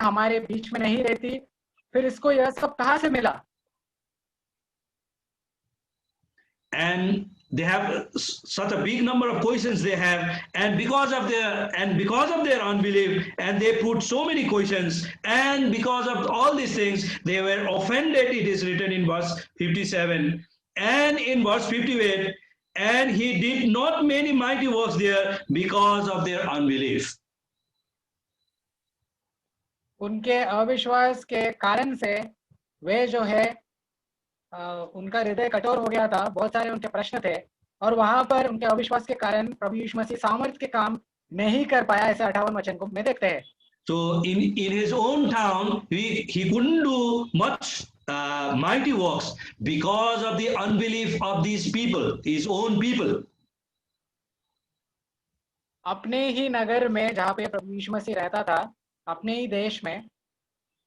हमारे बीच में नहीं रहती, फिर इसको यह सब कहाँ से मिला? And they have such a big number of questions they have, and because of their unbelief, and they put so many questions, and because of all these things they were offended. It is written in verse 57 and in verse 58, and he did not many mighty works there because of their unbelief. उनके अविश्वास के कारण से वे जो है उनका हृदय कठोर हो गया था, बहुत सारे उनके प्रश्न थे, और वहां पर उनके अविश्वास के कारण प्रभु यीशु मसीह सामर्थ्य के काम नहीं कर पाया, ऐसे 58 वचन को में देखते हैं। So in his own town he couldn't do much mighty works because of the unbelief of these people, his own people. अपने ही नगर में जहाँ पे प्रभु यीशु मसीह रहता था, अपने ही देश में,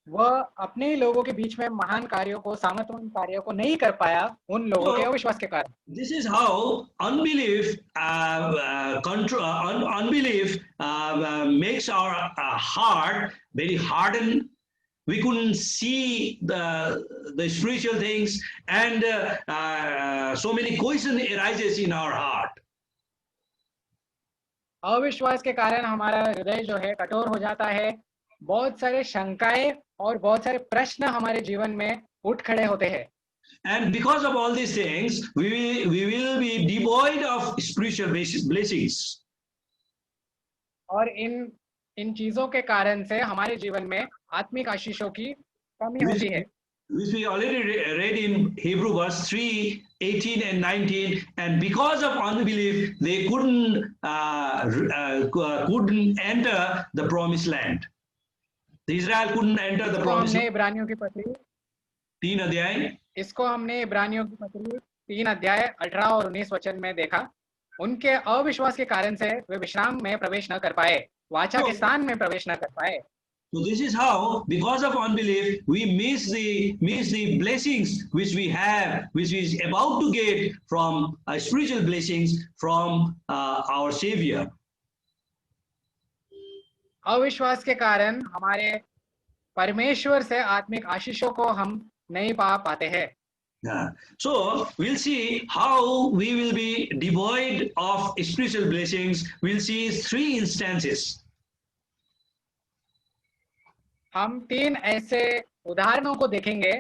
वह अपने ही लोगों के बीच में महान कार्यों को, सामर्थ्यवान कार्यों को नहीं कर पाया उन लोगों के अविश्वास के कारण। This is how unbelief makes our heart very hardened. We couldn't see the spiritual things, and so many questions arises in our heart. अविश्वास के कारण हमारा हृदय जो है कठोर हो जाता है, बहुत सारे शंकाएं और बहुत सारे प्रश्न हमारे जीवन में उठ खड़े होते हैं। And because of all these things, we will be devoid of spiritual blessings. और इन चीजों के कारण से हमारे जीवन में आत्मिक आशीषों की कमी होती है। Which we already read in Hebrew verse 3, 18 and 19, and because of unbelief, they couldn't enter the promised land. The Israel couldn't enter the promised land. इब्रानियों की पत्री 3 अध्याय, इसको हमने इब्रानियों की पत्री 3 अध्याय 18 और 19 वचन में देखा। उनके अविश्वास के कारण से वे विश्राम में प्रवेश न कर पाए, वाचा के स्थान में प्रवेश न कर पाए। So this is how, because of unbelief, we miss the blessings which we have, which is about to get from spiritual blessings from our Savior. अविश्वास के कारण हमारे परमेश्वर से आत्मिक आशीषों को हम नहीं पा पाते हैं। So we'll see how we will be devoid of spiritual blessings. We'll see 3 instances. हम 3 ऐसे उदाहरणों को देखेंगे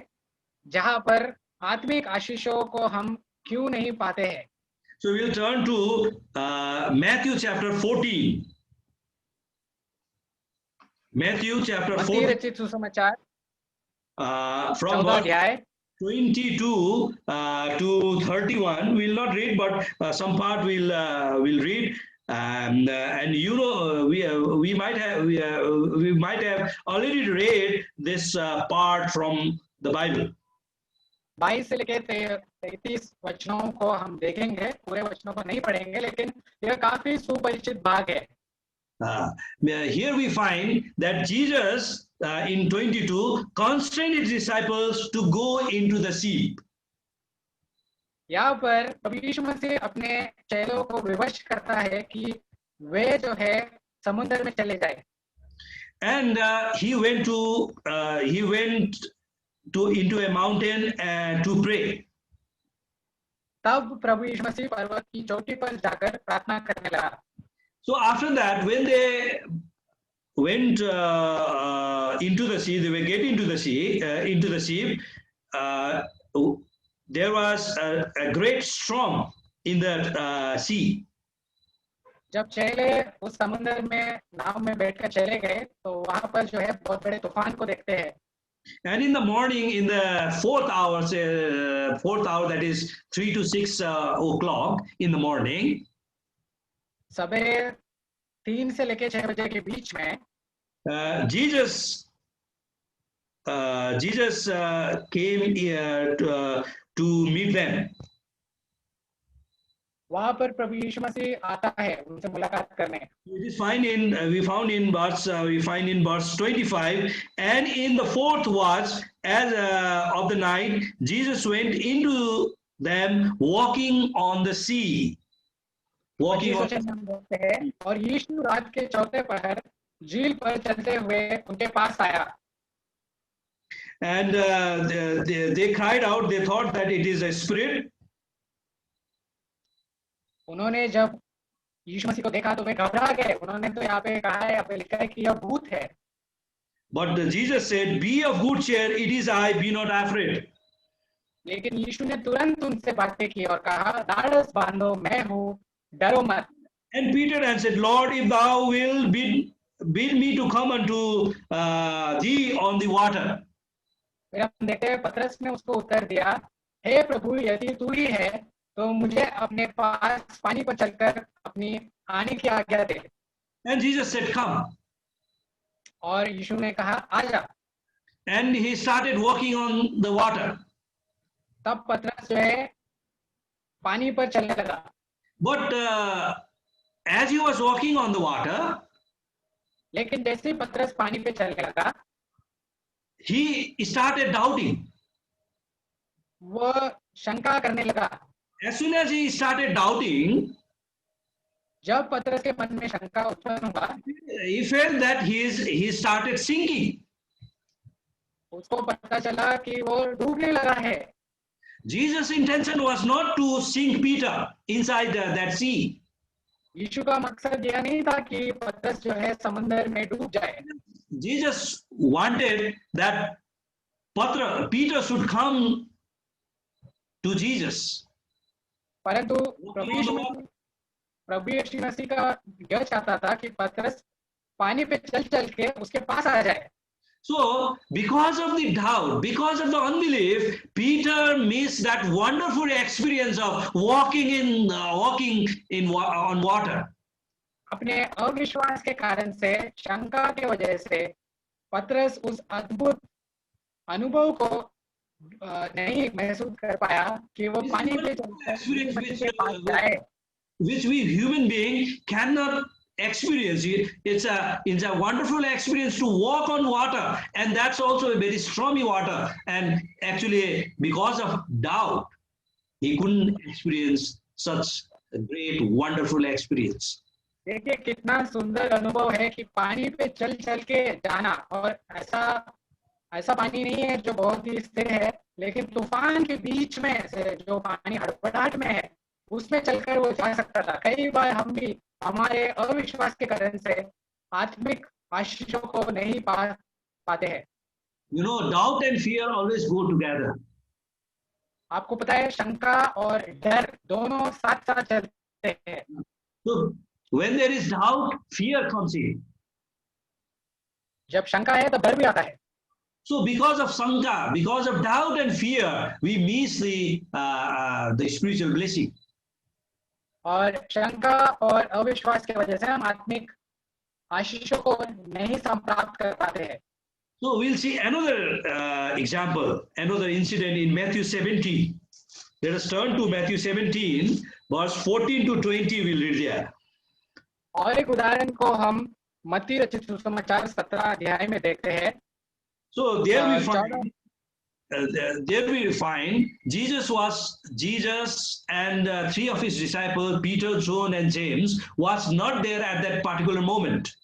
जहां पर आत्मिक आशीषों को हम क्यों नहीं पाते हैं। So we'll turn to Matthew chapter 14. Matthew chapter 14. मत्ती रचित सुसमाचार From verse 22 to 31. We'll not read, but some part we'll read. And you know, we might have already read this part from the Bible. 22 से लेकर 33 वचनों को हम देखेंगे, पूरे वचनों को नहीं पढ़ेंगे, लेकिन यह काफी सुपरिचित भाग है। Here we find that Jesus in 22 constrained his disciples to go into the sea. यहाँ पर प्रभु यीशु मसीह अपने चेलों को विवश करता है कि वे जो है समुद्र में चले जाए। And he went into a mountain to pray. तब प्रभु यीशु मसीह पर्वत की चोटी पर जाकर प्रार्थना करने लगा। So after that, when they went into the sea, they were getting into the sea. There was a great storm in the sea. जब चेले उस समुद्र में नाव में बैठकर चले गए, तो वहां पर जो है बहुत बड़े तूफान को देखते हैं। And in the morning, in the fourth hour, that is 3 to 6 o'clock in the morning, सवेरे 3 से लेकर 6 बजे के बीच में Jesus came here to meet them. वहां पर प्रभु यीशु मसीह आता है उनसे मुलाकात करने। We find in verse 25, and in the fourth watch of the night, Jesus went into them walking on the sea. और यीशु रात के चौथे पहर झील पर चलते हुए उनके पास आया And they cried out. They thought that it is a spirit. उन्होंने जब यीशु मसीह को देखा तो वे घबरा गए उन्होंने तो यहाँ पे कहा है यहाँ पे लिखा है कि यह भूत है But Jesus said, "Be of good cheer. It is I. Be not afraid." लेकिन यीशु ने तुरंत उनसे बातें की और कहा ढाढ़स बांधो मैं हूँ डरो मत And Peter answered, "Lord, if thou wilt bid me to come unto thee on the water." फिर हम देखते हैं पतरस ने उसको उत्तर दिया हे प्रभु यदि तू ही है तो मुझे अपने पास पानी पर चलकर अपनी आने की आज्ञा दे And Jesus said, "Come." और यीशु ने कहा आजा And he started walking on the water. तब पतरस जो है पानी पर चलने लगा But as he was walking on the water, लेकिन जैसे ही पतरस पानी पे चलने लगा he started doubting. वो शंका करने लगा As soon as he started doubting, जब पतरस के मन में शंका उत्पन्न हुआ he felt that he started sinking. उसको पता चला कि वो डूबने लगा है Jesus' intention was not to sink Peter inside that sea. यीशु का मकसद यह नहीं था कि पतरस जो है समंदर में डूब जाए Jesus wanted that Peter should come to Jesus. परंतु प्रभु यीशु मसीह का यह चाहता था कि पतरस पानी पे चल चल के उसके पास आ जाए So, because of the doubt, because of the unbelief, Peter missed that wonderful experience of walking on water. अपने अविश्वास के कारण से शंका के वजह से पतरस उस अद्भुत अनुभव को नहीं महसूस कर पाया कि वो पानी पे चलकर पास जाए which we human beings cannot experience. It's a wonderful experience to walk on water, and that's also a very stormy water. And actually, because of doubt, he couldn't experience such a great, wonderful experience. देखिए कितना सुंदर अनुभव है कि पानी पे चल चल के जाना और ऐसा पानी नहीं है जो बहुत ही स्थिर है लेकिन तूफान के बीच में से जो पानी हड़बड़ाहट में है उसमें चलकर वो जा सकता था कई बार हम भी हमारे अविश्वास के कारण से आत्मिक आशीषों को नहीं पाते हैं Doubt and fear always go together. आपको पता है शंका और डर दोनों साथ साथ चलते हैं So when there is doubt, fear comes in. जब शंका है तब डर भी आता है So because of sanka, because of doubt and fear, we miss the spiritual blessing. और शंका और अविश्वास की वजह से हम आत्मिक आशीषों को नहीं प्राप्त कर पाते हैं So we'll see another example, another incident in Matthew 17. Let us turn to Matthew 17, verse 14 to 20. We'll read there. और एक उदाहरण को हम मत्ती रचित सुसमाचार 17 अध्याय में देखते हैं So there we find Jesus and three of his disciples, Peter, John, and James, was not there at that particular moment.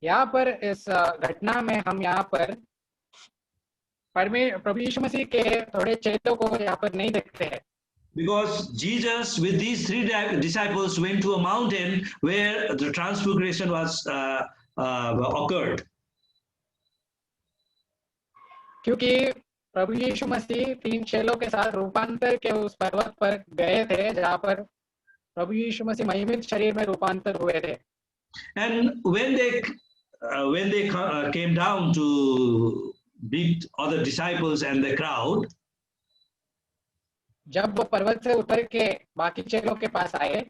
यहाँ पर इस घटना में हम यहाँ पर प्रभु यीशु मसीह के थोड़े चेलों को यहाँ पर नहीं देखते हैं Because Jesus with these three disciples went to a mountain where the transfiguration was occurred. क्योंकि प्रभु यीशु मसीह तीन चेलों के साथ रूपांतर के उस पर्वत पर गए थे जहाँ पर प्रभु यीशु मसीह महिमित शरीर में रूपांतर हुए थे And when they came down to meet other disciples and the crowd, जब वो पर्वत से उतर के बाकी चेलों के पास आए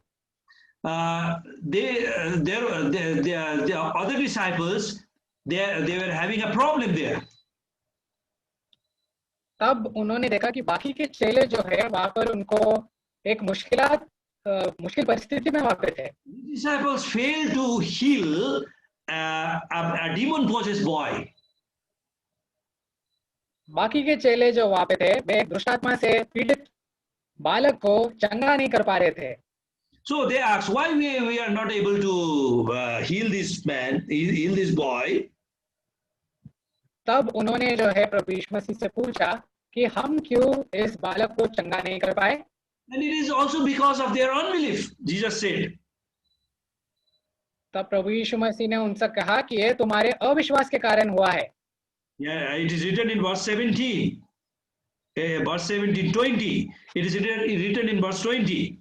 the other disciples they were having a problem there. तब उन्होंने देखा कि बाकी के चेले जो है वहां पर उनको एक मुश्किल परिस्थिति में वहां पे थे Disciples failed to heal a demon possessed boy. बाकी के चेले जो वहां पे थे वे दुष्टात्मा से पीड़ित बालक को चंगा नहीं कर पा रहे थे So they asked, why we are not able to heal this man, heal this boy? तब उन्होंने जो है प्रभु यीशु मसीह से पूछा कि हम क्यों इस बालक को चंगा नहीं कर पाए। And it is also because of their unbelief, Jesus said. तब प्रभु यीशु मसीह ने उनसे कहा कि ये तुम्हारे अविश्वास के कारण हुआ है। Yeah, it is written in verse 17. Verse 17, 20. It is written in verse 20.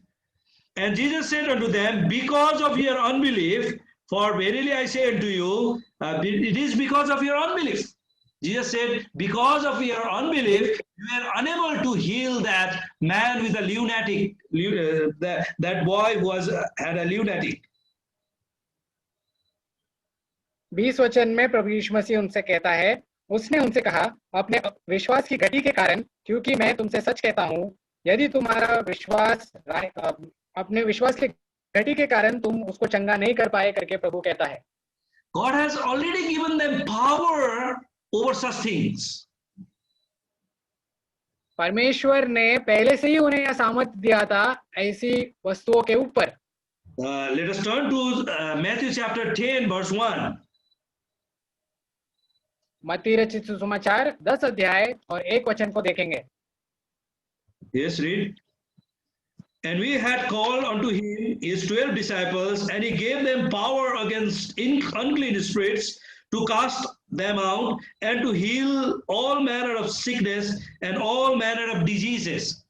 And Jesus said unto them, because of your unbelief, for verily I say unto you, it is because of your unbelief. Jesus said, because of your unbelief, you are unable to heal that man with a lunatic, that boy who had a lunatic. 20 वचन में प्रभु यीशु मसीह उनसे कहता है, उसने उनसे कहा, अपने विश्वास की घटी के कारण, क्योंकि मैं तुमसे सच कहता हूँ, यदि तुम्हारा विश्वास अपने विश्वास के घटी के कारण तुम उसको चंगा नहीं कर पाए करके प्रभु कहता है। God has already given them power over such things. परमेश्वर ने पहले से ही उन्हें यह सामर्थ्य दिया था ऐसी वस्तुओं के ऊपर। Let us turn to Matthew chapter 10 verse 1. मत्ती रचित सुसमाचार 10 अध्याय और 1 वचन को देखेंगे। Yes, read. And we had called unto him his 12 disciples, and he gave them power against unclean spirits to cast them out and to heal all manner of sickness and all manner of diseases.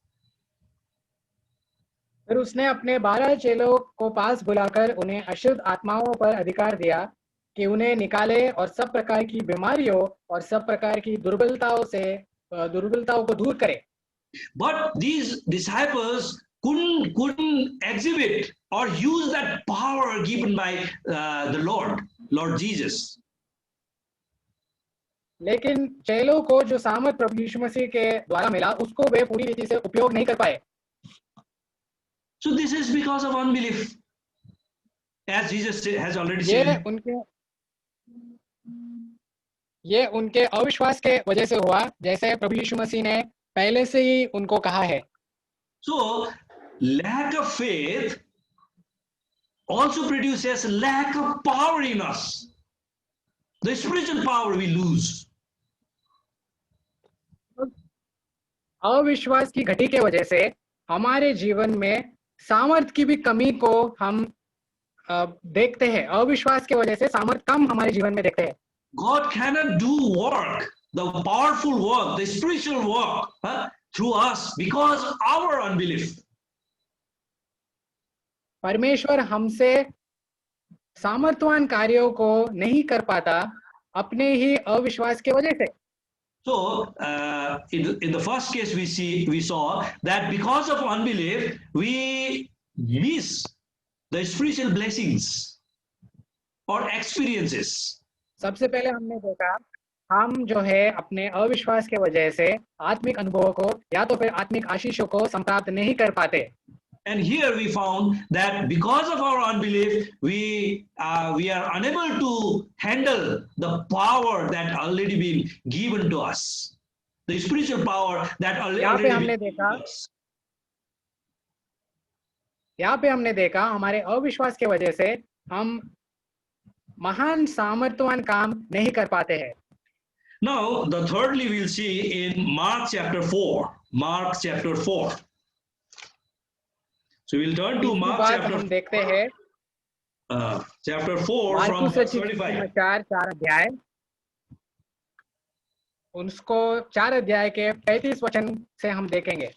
फिर उसने अपने 12 चेलों को पास बुलाकर उन्हें अशुद्ध आत्माओं पर अधिकार दिया कि उन्हें निकाले और सब प्रकार की बीमारियों और सब प्रकार की दुर्बलताओं को दूर करे। But these disciples couldn't exhibit or use that power given by the Lord Jesus. लेकिन चेलों को जो सामर्थ प्रभु यीशु मसीह के द्वारा मिला उसको वे पूरी रीति से उपयोग नहीं कर पाए। So this is because of unbelief, as Jesus has already said. ये उनके अविश्वास के वजह से हुआ, जैसे प्रभु यीशु मसीह ने पहले से ही उनको कहा है। So lack of faith also produces lack of power in us. The spiritual power we lose. अविश्वास की घटी के वजह से हमारे जीवन में सामर्थ की भी कमी को हम देखते हैं। अविश्वास के वजह से सामर्थ कम हमारे जीवन में देखते हैं। God cannot do work, the powerful work, the spiritual work through us because of our unbelief. परमेश्वर हमसे सामर्थवान कार्यों को नहीं कर पाता अपने ही अविश्वास के वजह से। So in the first case we saw that because of unbelief we miss the spiritual blessings or experiences. सबसे पहले हमने देखा हम जो है अपने अविश्वास के वजह से आत्मिक अनुभवों को या तो फिर आत्मिक आशीषों को संप्राप्त नहीं कर पाते। And here we found that because of our unbelief, we are unable to handle the power that already been given to us, the spiritual power that already been given to us. यहाँ पे हमने देखा हमारे अविश्वास के वजह से हम महान सामर्थ्यवान काम नहीं कर पाते हैं। Now, the thirdly we'll see in Mark chapter 4. Mark chapter 4. So we'll turn to Mark chapter 4. हम देखते हैं chapter 4 from verse 25. 4 अध्याय, उसको 4 अध्याय के 35 वचन से हम देखेंगे।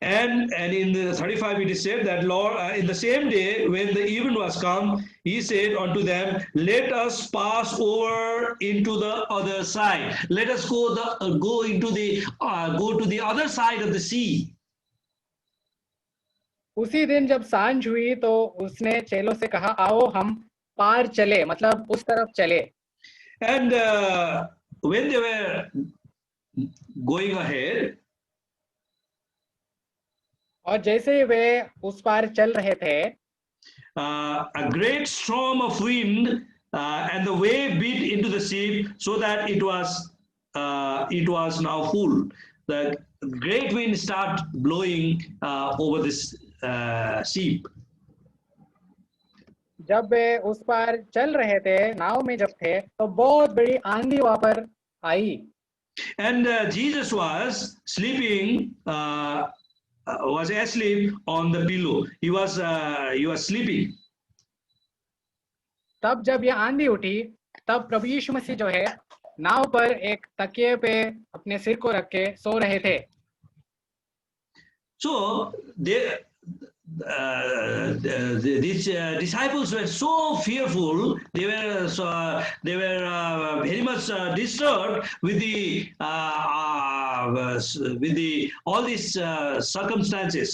And in the 35 it is said that Lord, in the same day when the even was come, he said unto them, let us pass over into the other side. Let us go to the other side of the sea. उसी दिन जब सांझ हुई तो उसने चेलों से कहा, आओ हम पार चले, मतलब उस तरफ चले। And when they were going ahead, और जैसे वे उस पार चल रहे थे, a great storm of wind and the wave beat into the ship, so that it was now full. The great wind started blowing over this ship. जब वे उस पार चल रहे थे, नाव में जब थे, तो बहुत बड़ी आंधी वहां पर आई। And Jesus was sleeping, was asleep on the pillow. He was sleeping. तब जब ये आंधी उठी, तब प्रभु यीशु मसीह जो है नाव पर एक तकिए पे अपने सिर को रख के सो रहे थे। So these disciples were so fearful. They were very much disturbed with the all these circumstances.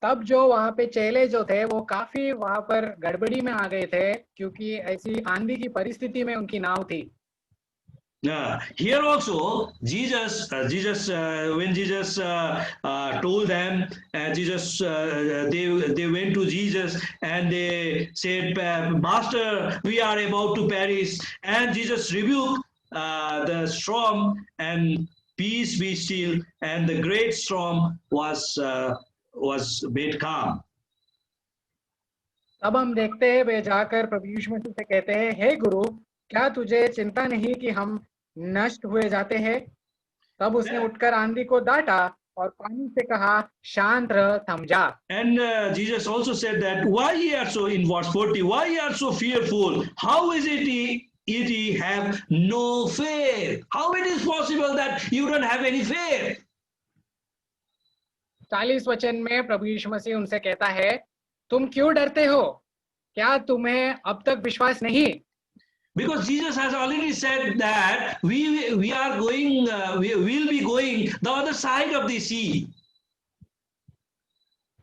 तब जो वहां पे चेले जो थे वो काफी वहां पर गड़बड़ी में आ गए थे, क्योंकि ऐसी आंधी की परिस्थिति में उनकी नाव थी। Here also, when Jesus told them, they went to Jesus and they said, "Master, we are about to perish." And Jesus rebuked the storm, and peace be still, and the great storm was made calm. तब हम देखते हैं वे जाकर प्रभु यीशु मसीह से कहते हैं, हे गुरु, क्या तुझे चिंता नहीं कि हम नष्ट हुए जाते हैं? तब उसने उठकर आंधी को डांटा और पानी से कहा, शांत रह, थम जा। And Jesus also said that, why ye are so, in verse 40, why ye are so fearful? How is it ye have no faith? How it is possible that you don't have any faith? 40 वचन में प्रभु यीशु मसीह उनसे कहता है, तुम क्यों डरते हो? क्या तुम्हें अब तक विश्वास नहीं? Because Jesus has already said that we are going, we will be going the other side of the sea.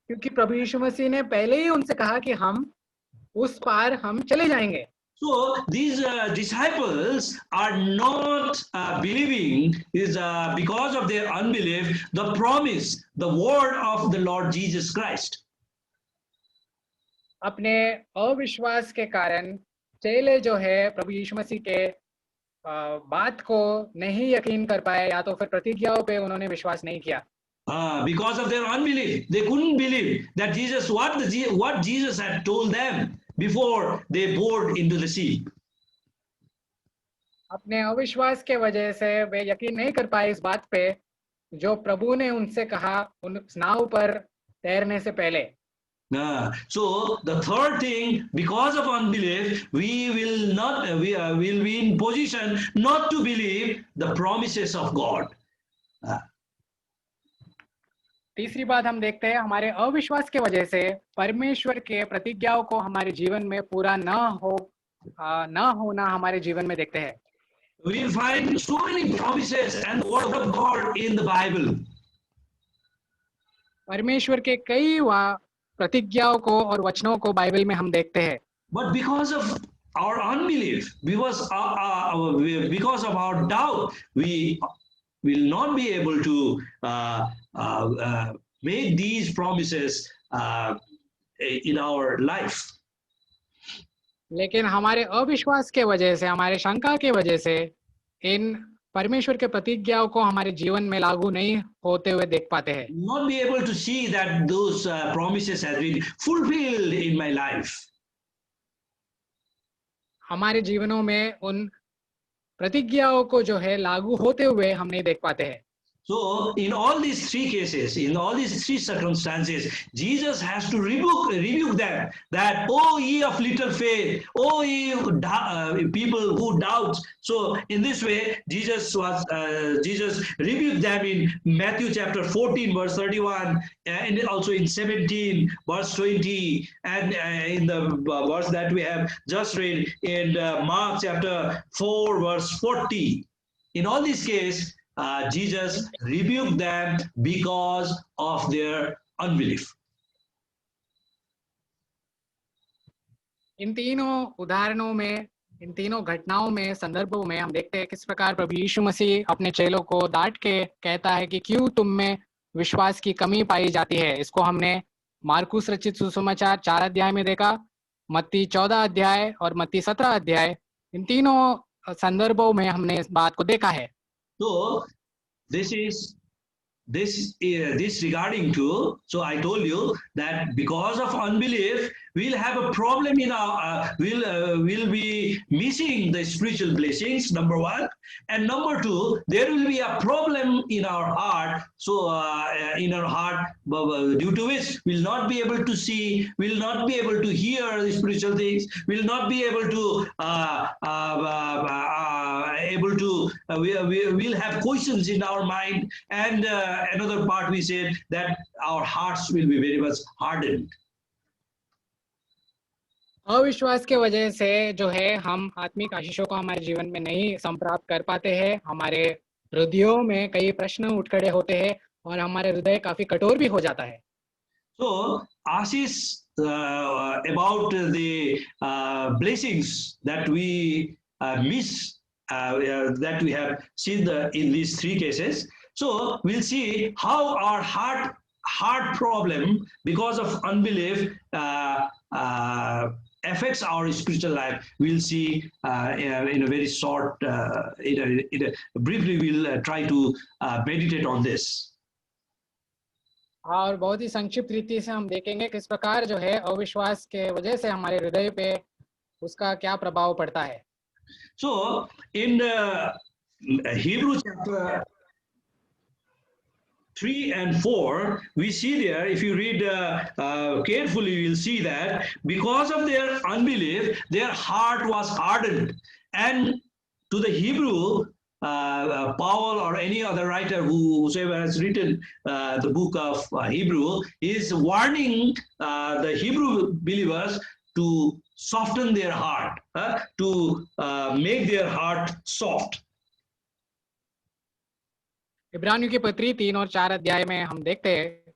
क्योंकि प्रभु यीशु मसीह ने पहले ही उनसे कहा कि हम उस पार हम चले जाएंगे। So these disciples are not believing is because of their unbelief the promise, the word of the Lord Jesus Christ. अपने अविश्वास के कारण चेले जो है प्रभु यीशु मसीह के बात को नहीं यकीन कर पाए, या तो फिर प्रतिज्ञाओं पे उन्होंने विश्वास नहीं किया। Because of their unbelief, they couldn't believe that what Jesus had told them before they boarded into the sea. अपने अविश्वास के वजह से वे यकीन नहीं कर पाए इस बात पे जो प्रभु ने उनसे कहा उन नाव पर तैरने से पहले। So the third thing, because of unbelief, we will be in position not to believe the promises of God. तीसरी बात हम देखते हैं, हमारे अविश्वास के वजह से परमेश्वर के प्रतिज्ञाओं को हमारे जीवन में पूरा न होना हमारे जीवन में देखते हैं। We will find so many promises and the word of God in the Bible. परमेश्वर के कई प्रतिज्ञाओं को और वचनों को बाइबल में हम देखते हैं। But because of our unbelief, because of our doubt, we will not be able to make these promises in our life. लेकिन हमारे अविश्वास के वजह से, हमारे शंका के वजह से इन परमेश्वर के प्रतिज्ञाओं को हमारे जीवन में लागू नहीं होते हुए देख पाते हैं। Not be able to see that those promises have been fulfilled in my life. हमारे जीवनों में उन प्रतिज्ञाओं को जो है लागू होते हुए हम नहीं देख पाते हैं। So in all these three cases, in all these three circumstances, Jesus has to rebuke them that, oh ye of little faith, oh ye people who doubt. So in this way, Jesus rebuked them in Matthew chapter 14 verse 31, and also in 17 verse 20, and in the verse that we have just read in Mark chapter 4 verse 40. In all these cases, Jesus rebuked them because of their unbelief. इन तीनों उदाहरणों में, इन तीनों घटनाओं में, संदर्भों में हम देखते हैं किस प्रकार प्रभु यीशु मसीह अपने चेलों को डांट के कहता है कि क्यों तुम में विश्वास की कमी पाई जाती है। इसको हमने मार्कुस रचित सुसमाचार 4 अध्याय में देखा, मत्ती 14 अध्याय और मत्ती 17 अध्याय, इन तीनों संदर्भों में हमने इस बात को देखा है। So this is this regarding to, so I told you that because of unbelief we'll have a problem in our we'll be missing the spiritual blessings, number one, and number two, there will be a problem in our heart, so in our heart, due to which we'll not be able to see, we'll not be able to hear the spiritual things, we'll not be able to we'll have questions in our mind, and another part we said that our hearts will be very much hardened. अविश्वास के वजह से जो है हम आत्मिक आशीषों को हमारे जीवन में नहीं संप्राप्त कर पाते हैं, हमारे हृदयों में कई प्रश्न उठ खड़े होते हैं और हमारे हृदय काफी कठोर भी हो जाता है. So Ashish, about the blessings that we miss, that we have seen in these three cases. So we'll see how our heart problem because of unbelief affects our spiritual life. We'll see in a very short, briefly we'll try to meditate on this. और बहुत ही संक्षिप्त रीति से हम देखेंगे किस प्रकार जो है अविश्वास के वजह से हमारे हृदय पे उसका क्या प्रभाव पड़ता है. So in Hebrews chapter 3 and 4, we see there, if you read carefully, you'll see that because of their unbelief, their heart was hardened. And to the Hebrew, Paul or any other writer whoever has written the book of Hebrew is warning the Hebrew believers to soften their heart, to make their heart soft. इब्रानियों की पत्री 3 और 4 अध्याय में हम देखते हैं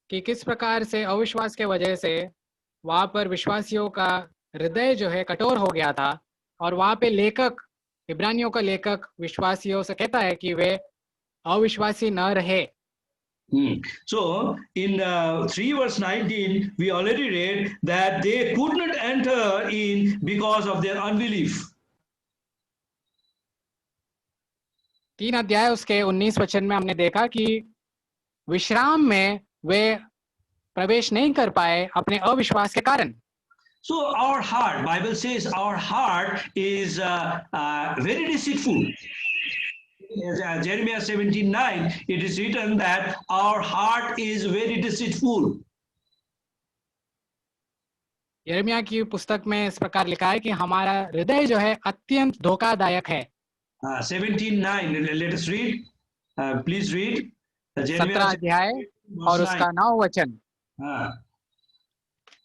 कि किस प्रकार से अविश्वास के वजह से वहां पर विश्वासियों का हृदय जो है कठोर हो गया था, और वहां पे लेखक, इब्रानियों का लेखक विश्वासियों से कहता है कि वे अविश्वासी न रहे. So in 3 verse 19 we already read that they could not enter in because of their unbelief. 3 अध्याय उसके 19 वचन में हमने देखा कि विश्राम में वे प्रवेश नहीं कर पाए अपने अविश्वास के कारण. So our heart, Bible says our heart is very deceitful. Jeremiah 17:9, it is written that our heart is very deceitful. यिर्मयाह की पुस्तक में इस प्रकार लिखा है कि हमारा हृदय जो है अत्यंत धोखादायक है. 17:9, let us read. Please read. 17 अध्याय और उसका 9 वचन.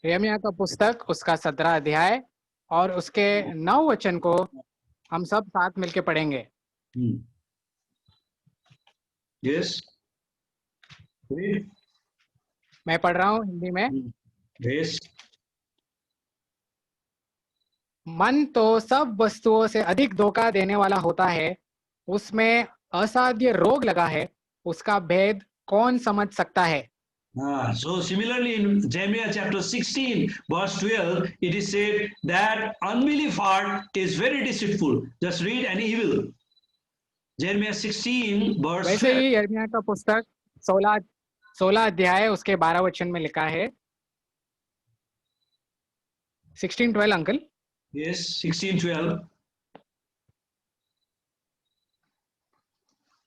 यिर्मयाह का पुस्तक उसका 17 अध्याय और उसके 9 वचन को हम सब साथ मिलके पढ़ेंगे. Yes. Read. मैं पढ़ रहा हूँ हिंदी में. Yes. मन तो सब वस्तुओं से अधिक धोखा देने वाला होता है, उसमें असाध्य रोग लगा है, उसका भेद कौन समझ सकता है. So similarly in Jeremiah chapter 16 verse 12 it is said that unbelief heart is very deceitful. Just read and evil. Jeremiah 16 verse 12. वैसे ही यिर्मयाह का पुस्तक 16 अध्याय उसके 12 वचन में लिखा है. 16:12 अंकल. Yes, 16:12.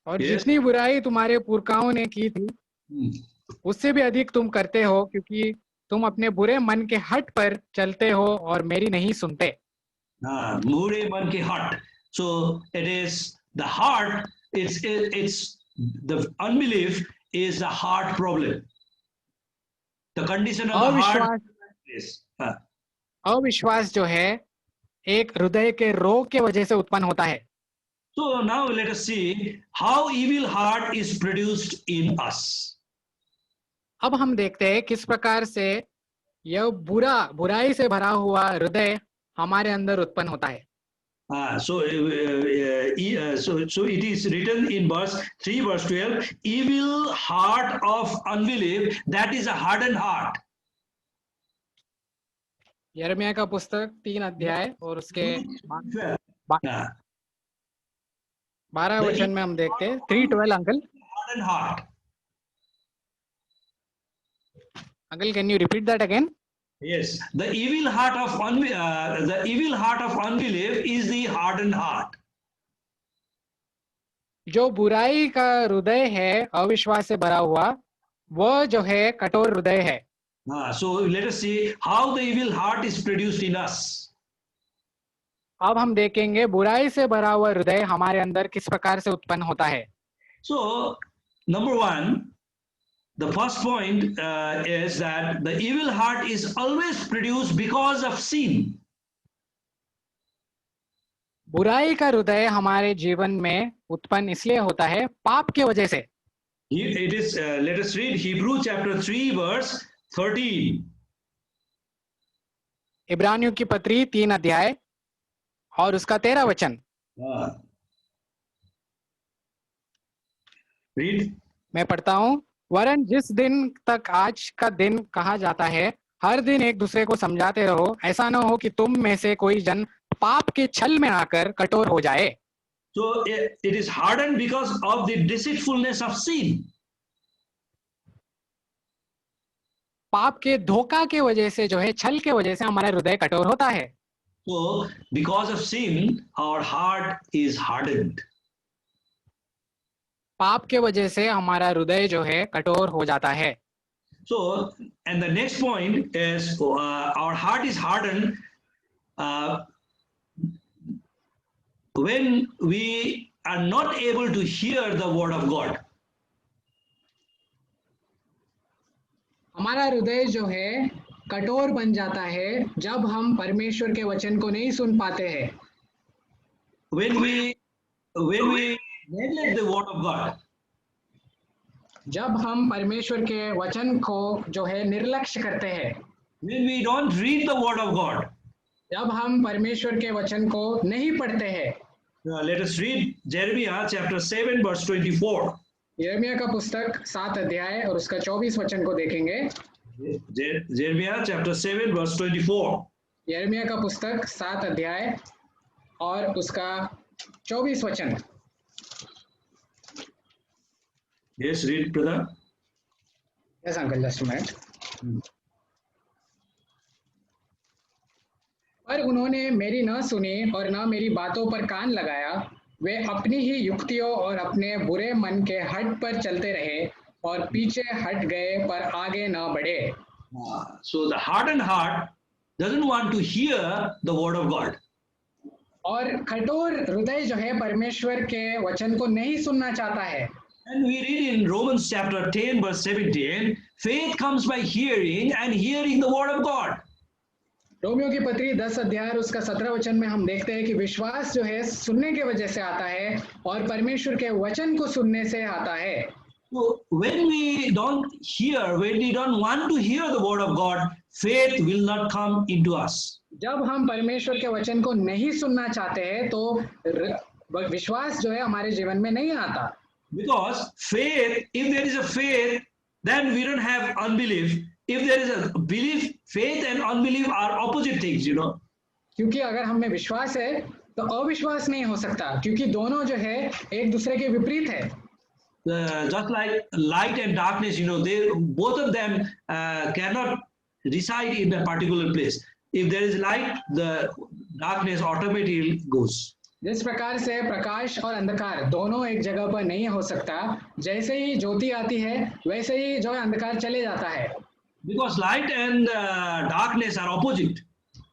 और जितनी बुराई तुम्हारे पुरखाओं ने की थी उससे भी अधिक तुम करते हो, क्योंकि तुम अपने बुरे मन के हट पर चलते हो और मेरी नहीं सुनते. बुरे मन के हट. So it is the heart. It's the unbelief is a heart problem. The condition of the heart is अविश्वास जो है एक हृदय के रोग के वजह से उत्पन्न होता है. So now let us see how evil heart is produced in us. अब हम देखते हैं किस प्रकार से यह बुराई से भरा हुआ हृदय हमारे अंदर उत्पन्न होता है. So it is written in verse 3 verse 12, evil heart of unbelief, that is a hardened heart. यिर्मयाह का पुस्तक 3 अध्याय और उसके 12 वचन में हम देखते हैं 3:12 uncle. Hardened heart. Uncle, can you repeat that again? Yes, the evil heart of unbelief is the hardened heart. जो बुराई का हृदय है अविश्वास से भरा हुआ, वह जो है कठोर हृदय है. So let us see how the evil heart is produced in us. अब हम देखेंगे बुराई से भरा हुआ हृदय हमारे अंदर किस प्रकार से उत्पन्न होता है. So number one, the first point is that the evil heart is always produced because of sin. बुराई का हृदय हमारे जीवन में उत्पन्न इसलिए होता है पाप के वजह से. It is. Let us read Hebrews chapter 3 verse 13. इब्रानियों की पत्री 3 अध्याय और उसका 13 वचन. Read. मैं पढ़ता हूँ. वरन जिस दिन तक आज का दिन कहा जाता है, हर दिन एक दूसरे को समझाते रहो, ऐसा न हो कि तुम में से कोई जन पाप के छल में आकर कठोर हो जाए. So it is hardened because of the deceitfulness of sin. पाप के धोखा के वजह से जो है, छल के वजह से हमारा हृदय कठोर होता है. So because of sin, our heart is hardened. पाप के वजह से हमारा हृदय जो है कठोर हो जाता है. So, and the next point is our heart is hardened when we are not able to hear the word of God. हमारा हृदय जो है कठोर बन जाता है जब हम परमेश्वर के वचन को नहीं सुन पाते हैं. When we neglect the word of God. जब हम परमेश्वर के वचन को जो है निर्लक्ष्य करते हैं. When we don't read the word of God. जब हम परमेश्वर के वचन को नहीं पढ़ते हैं. Let us read Jeremiah chapter 7 verse 24. यिर्मयाह का पुस्तक 7 अध्याय और उसका 24 वचन को देखेंगे. Jeremiah chapter 7 verse 24. यिर्मयाह का पुस्तक 7 अध्याय और उसका 24 वचन. Yes, read, brother. Yes, uncle, just a minute. पर उन्होंने मेरी न सुनी और न मेरी बातों पर कान लगाया. वे अपनी ही युक्तियों और अपने बुरे मन के हट पर चलते रहे और पीछे हट गए पर आगे न बढ़े. So the hardened heart doesn't want to hear the word of God. और कठोर हृदय जो है परमेश्वर के वचन को नहीं सुनना चाहता है. And we read in Romans chapter 10 verse 17, faith comes by hearing and hearing the word of God. Romeo की पत्री 10 अध्याय उसका 17 वचन में हम देखते हैं कि विश्वास जो है सुनने के वजह से आता है और परमेश्वर के वचन को सुनने से आता है. So when we don't hear, when we don't want to hear the word of God, faith will not come into us. जब हम परमेश्वर के वचन को नहीं सुनना चाहते हैं तो विश्वास जो है हमारे जीवन में नहीं आता. Because faith, if there is a faith, then we don't have unbelief. If there is a belief, faith and unbelief are opposite things, you know. क्योंकि अगर हमें विश्वास है तो अविश्वास नहीं हो सकता, क्योंकि दोनों जो है एक दूसरे के विपरीत है. Just like light and darkness, you know, they both of them cannot reside in a particular place. If there is light, the darkness automatically goes. जिस प्रकार से प्रकाश और अंधकार दोनों एक जगह पर नहीं हो सकता, जैसे ही ज्योति आती है वैसे ही जो है अंधकार चले जाता है. Because light and darkness are opposite.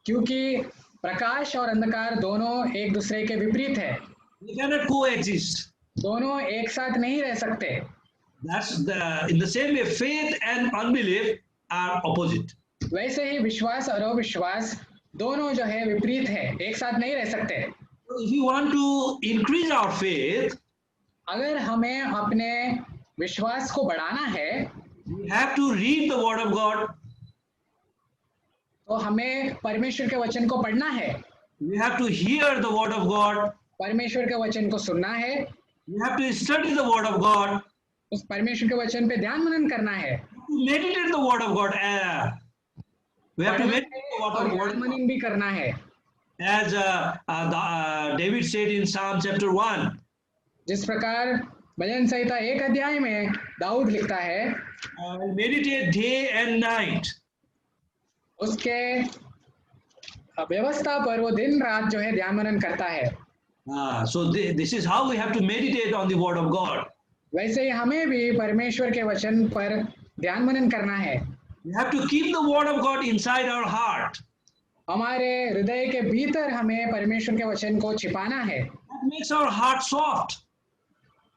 क्योंकि प्रकाश और अंधकार दोनों एक दूसरे के विपरीत है. They cannot coexist. दोनों एक साथ नहीं रह सकते. In the same way, faith and unbelief are opposite. वैसे ही विश्वास और अविश्वास दोनों जो है विपरीत है, एक साथ नहीं रह सकते. If you want to increase our faith, अगर हमें अपने विश्वास को बढ़ाना है, we have to read the word of God. तो हमें परमेश्वर के वचन को पढ़ना है. We have to hear the word of God. परमेश्वर के वचन को सुनना है. We have to study the word of God. उस परमेश्वर के वचन पे ध्यान मनन करना है. To meditate the word of God. We have to meditate the word of God. ध्यान मनन भी करना है. As David said in Psalm chapter 1. जिस प्रकार भजन संहिता 1 अध्याय में दाऊद लिखता है, meditate day and night. उसके व्यवस्था पर वो दिन रात जो है ध्यान मनन करता है। So this is how we have to meditate on the word of God. वैसे ही हमें भी परमेश्वर के वचन पर ध्यान मनन करना है। We have to keep the word of God inside our heart. हमारे हृदय के भीतर हमें परमेश्वर के वचन को छिपाना है। That makes our heart soft.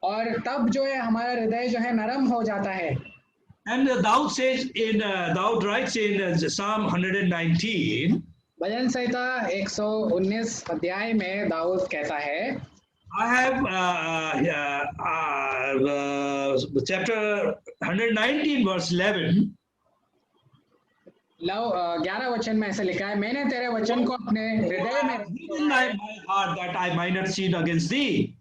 और तब जो है हमारा हृदय जो है नरम हो जाता है। And Daud writes in Psalm 119. भजन संहिता 119 अध्याय में दाऊद कहता है, I have chapter 119 verse 11. 11 वचन में ऐसे लिखा है, मैंने तेरे वचन को अपने हृदय में In my heart that I might not sin against thee.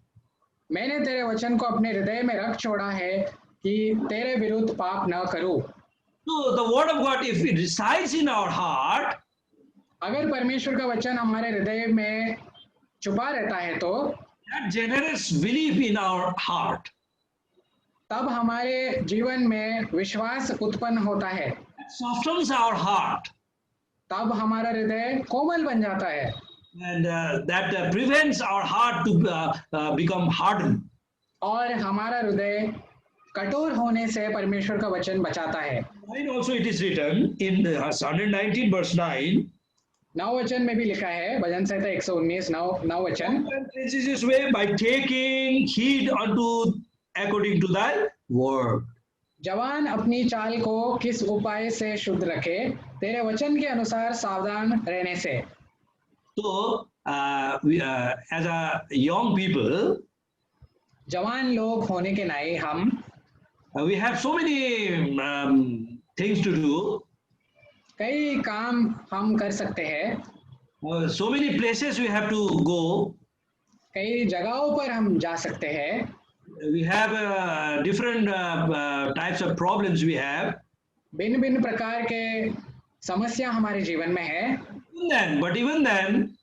मैंने तेरे वचन को अपने हृदय में रख छोड़ा है कि तेरे विरुद्ध पाप न करूं। So the word of God, if it resides in our heart, अगर परमेश्वर का वचन हमारे हृदय में छुपा रहता है तो that generates belief in our heart. तब हमारे जीवन में विश्वास उत्पन्न होता है। It softens our heart. तब हमारा हृदय कोमल बन जाता है। And that prevents our heart to become hardened. और हमारा हृदय कठोर होने से परमेश्वर का वचन बचाता है। And also it is written in 119 verse 9. 9 वचन में भी लिखा है, भजन संहिता 119 9 वचन, This way by taking heed unto according to thy word. जवान अपनी चाल को किस उपाय से शुद्ध रखे, तेरे वचन के अनुसार सावधान रहने से। So as a young people, जवान लोग होने के नाते हम we have so many things to do. कई काम हम कर सकते हैं। So many places we have to go. कई जगहों पर हम जा सकते हैं। We have different types of problems we have. भिन्न भिन्न प्रकार के समस्या हमारे जीवन में है। But even then,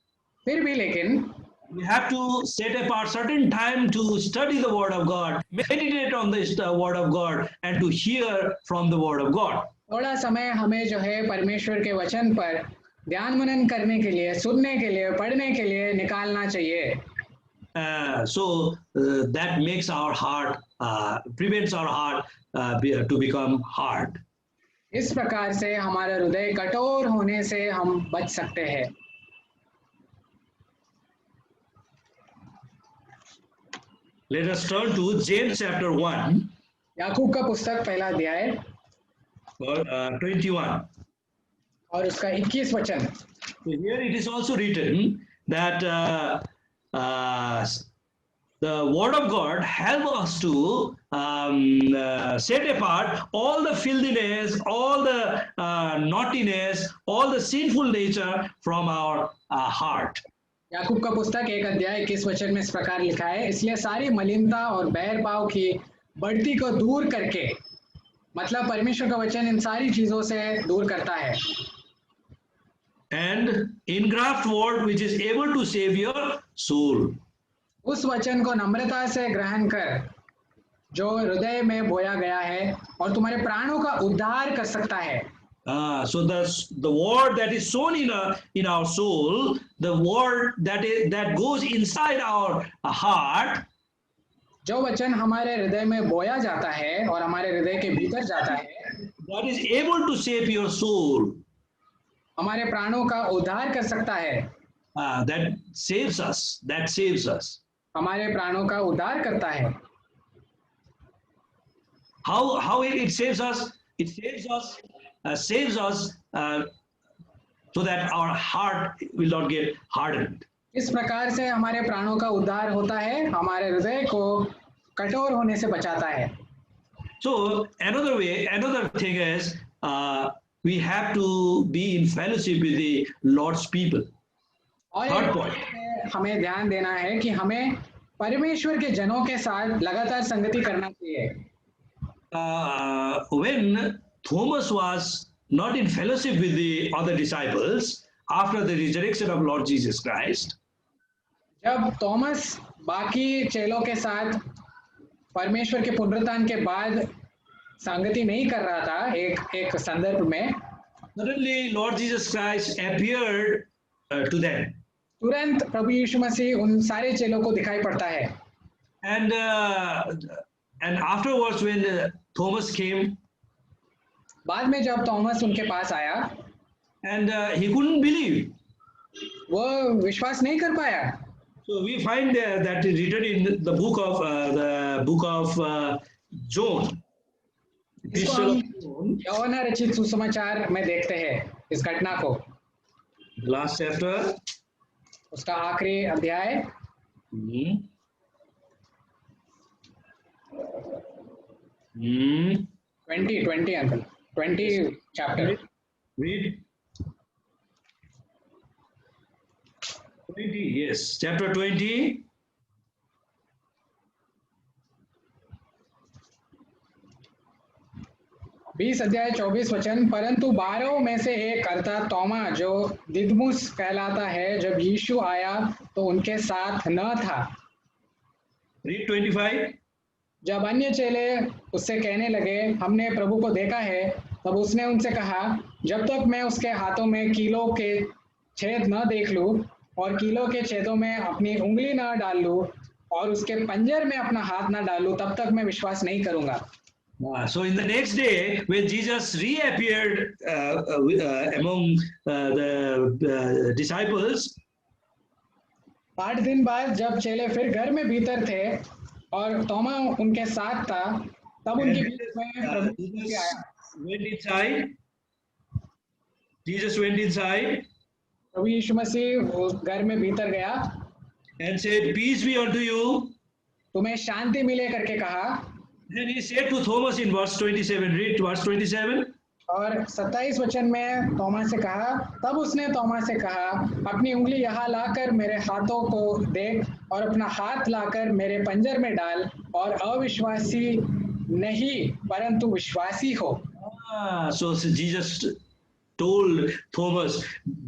फिर भी लेकिन we have to set apart certain time to study the word of God, meditate on this word of God, and to hear from the word of God. थोड़ा समय हमें जो है परमेश्वर के वचन पर ध्यान मनन करने के लिए, सुनने के लिए, पढ़ने के लिए निकालना चाहिए। So that makes our heart, prevents our heart to become hard. इस प्रकार से हमारा हृदय कठोर होने से हम बच सकते हैं। Let us turn to James chapter 1. याकूब का पुस्तक पहला अध्याय 21. और उसका 21 वचन। So here it is also written that the word of God help us to set apart all the filthiness, all the naughtiness, all the sinful nature from our heart. याकूब का पुस्तक 1 अध्याय 21 वचन में इस प्रकार लिखा है, इसलिए सारी मलिनता और बैर भाव की बढ़ती को दूर करके, मतलब परमेश्वर का वचन इन सारी चीजों से दूर करता है। And engraft word which is able to save your soul. उस वचन को नम्रता से ग्रहण कर जो हृदय में बोया गया है और तुम्हारे प्राणों का उद्धार कर सकता है। So the word that is sown in our soul, the word that goes inside our heart, जो वचन हमारे हृदय में बोया जाता है और हमारे हृदय के भीतर जाता है, that is able to save your soul. हमारे प्राणों का उद्धार कर सकता है। That saves us. That saves us. हमारे प्राणों का उद्धार करता है। How it saves us? It saves us so that our heart will not get hardened. इस प्रकार से हमारे प्राणों का उद्धार होता है, हमारे हृदय को कठोर होने से बचाता है। So another thing is we have to be in fellowship with the Lord's people. और Third एक point. हमें ध्यान देना है कि हमें परमेश्वर के जनों के साथ लगातार संगति करना चाहिए। When Thomas was not in fellowship with the other disciples after the resurrection of Lord Jesus Christ, जब थॉमस बाकी चेलों के साथ परमेश्वर के पुनरुत्थान के बाद संगति नहीं कर रहा था एक एक संदर्भ में, suddenly Lord Jesus Christ appeared to them. तुरंत प्रभु यीशु मसीह उन सारे चेलों को दिखाई पड़ता है। And afterwards, when Thomas came, बाद में जब थॉमस उनके पास आया, and he couldn't believe. वो विश्वास नहीं कर पाया। So we find that written in the book of John. इसको हम यूहन्ना रचित सुसमाचार में देखते हैं इस घटना को। Last chapter. उसका आखिरी अध्याय। 20 uncle, 20 chapter. Read. 20, yes, chapter 20. बीस अध्याय 24 वचन। परंतु 12 में से एक अर्थात तोमा जो दिदमुस कहलाता है, जब यीशु आया तो उनके साथ न था। Read 25. जब अन्य चेले उससे कहने लगे, हमने प्रभु को देखा है, तब उसने उनसे कहा, जब तक मैं उसके हाथों में कीलों के छेद न देख लूं और कीलों के छेदों में अपनी उंगली न डाल लूं और उसके पंजर में अपना हाथ न डालूं, तब तक मैं विश्वास नहीं करूंगा। So in the next day, when Jesus reappeared among the disciples, 8 दिन बाद जब चेले फिर घर में भीतर थे और तोमा उनके साथ था, तब उनके बीच में प्रभु यीशु आया। went inside. Jesus went inside प्रभु यीशु मसीह उस घर में भीतर गया and said, "Peace be unto you." तुम्हें शांति मिले करके कहा। Then he said to Thomas in verse 27. Read verse 27. और 27 वचन में तोमा से कहा, तब उसने तोमा से कहा, अपनी उंगली यहाँ लाकर मेरे हाथों को देख और अपना हाथ लाकर मेरे पंजर में डाल और अविश्वासी नहीं परंतु विश्वासी हो। So Jesus told Thomas,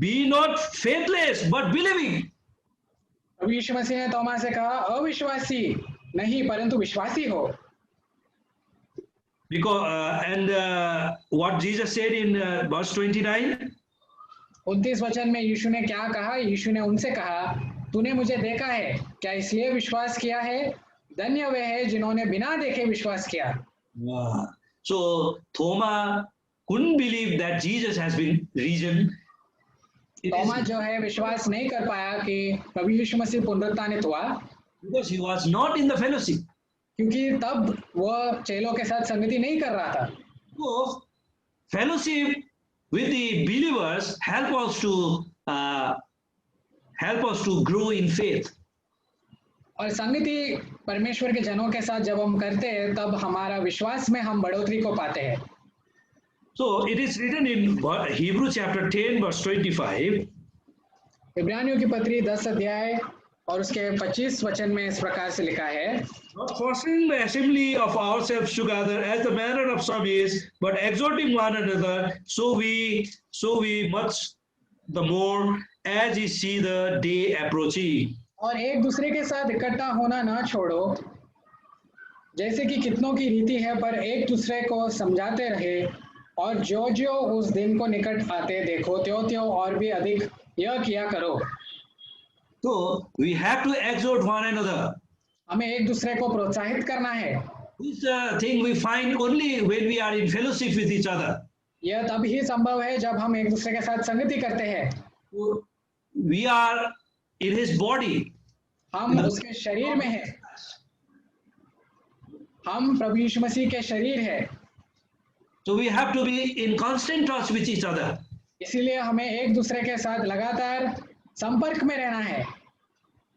"Be not faithless, but believing." प्रभु यीशु मसीह ने तोमा से कहा, अविश्वासी नहीं परंतु विश्वासी हो। Because what Jesus said in verse 29. 29 वचन में यीशु ने क्या कहा? यीशु ने उनसे कहा, तूने मुझे देखा है, क्या इसलिए विश्वास किया है? धन्य वे हैं जिन्होंने बिना देखे विश्वास किया। So Thomas couldn't believe that Jesus has been risen. तोमा जो है विश्वास नहीं कर पाया कि प्रभु यीशु मसीह पुनरुत्थानित हुआ, because he was not in the fellowship. क्योंकि तब वह चेलों के साथ संगति नहीं कर रहा था। So fellowship with the believers help us to grow in faith. और संगति परमेश्वर के जनों के साथ जब हम करते हैं, तब हमारा विश्वास में हम बढ़ोतरी को पाते हैं। So it is written in Hebrew chapter 10 verse 25. इब्रानियों की पत्री 10 अध्याय और उसके 25 वचन में इस प्रकार से लिखा है, Not forsaking the assembly of ourselves together as the manner of some is, but exhorting one another, so we much the more as ye see the day approaching. और एक दूसरे के साथ इकट्ठा होना ना छोड़ो, जैसे कि कितनों की रीति है, पर एक दूसरे को समझाते रहे, और जो जो उस दिन को निकट आते देखो, त्यों और भी अधिक यह किया करो। So we have to exhort one another. हमें एक दूसरे को प्रोत्साहित करना है। This thing we find only when we are in fellowship with each other. यह तब ही संभव है जब हम एक दूसरे के साथ संगति करते हैं। We are in his body. हम उसके शरीर में हैं। हम प्रभु यीशु मसीह के शरीर है। So we have to be in constant touch with each other. इसीलिए हमें एक दूसरे के साथ लगातार संपर्क में रहना है।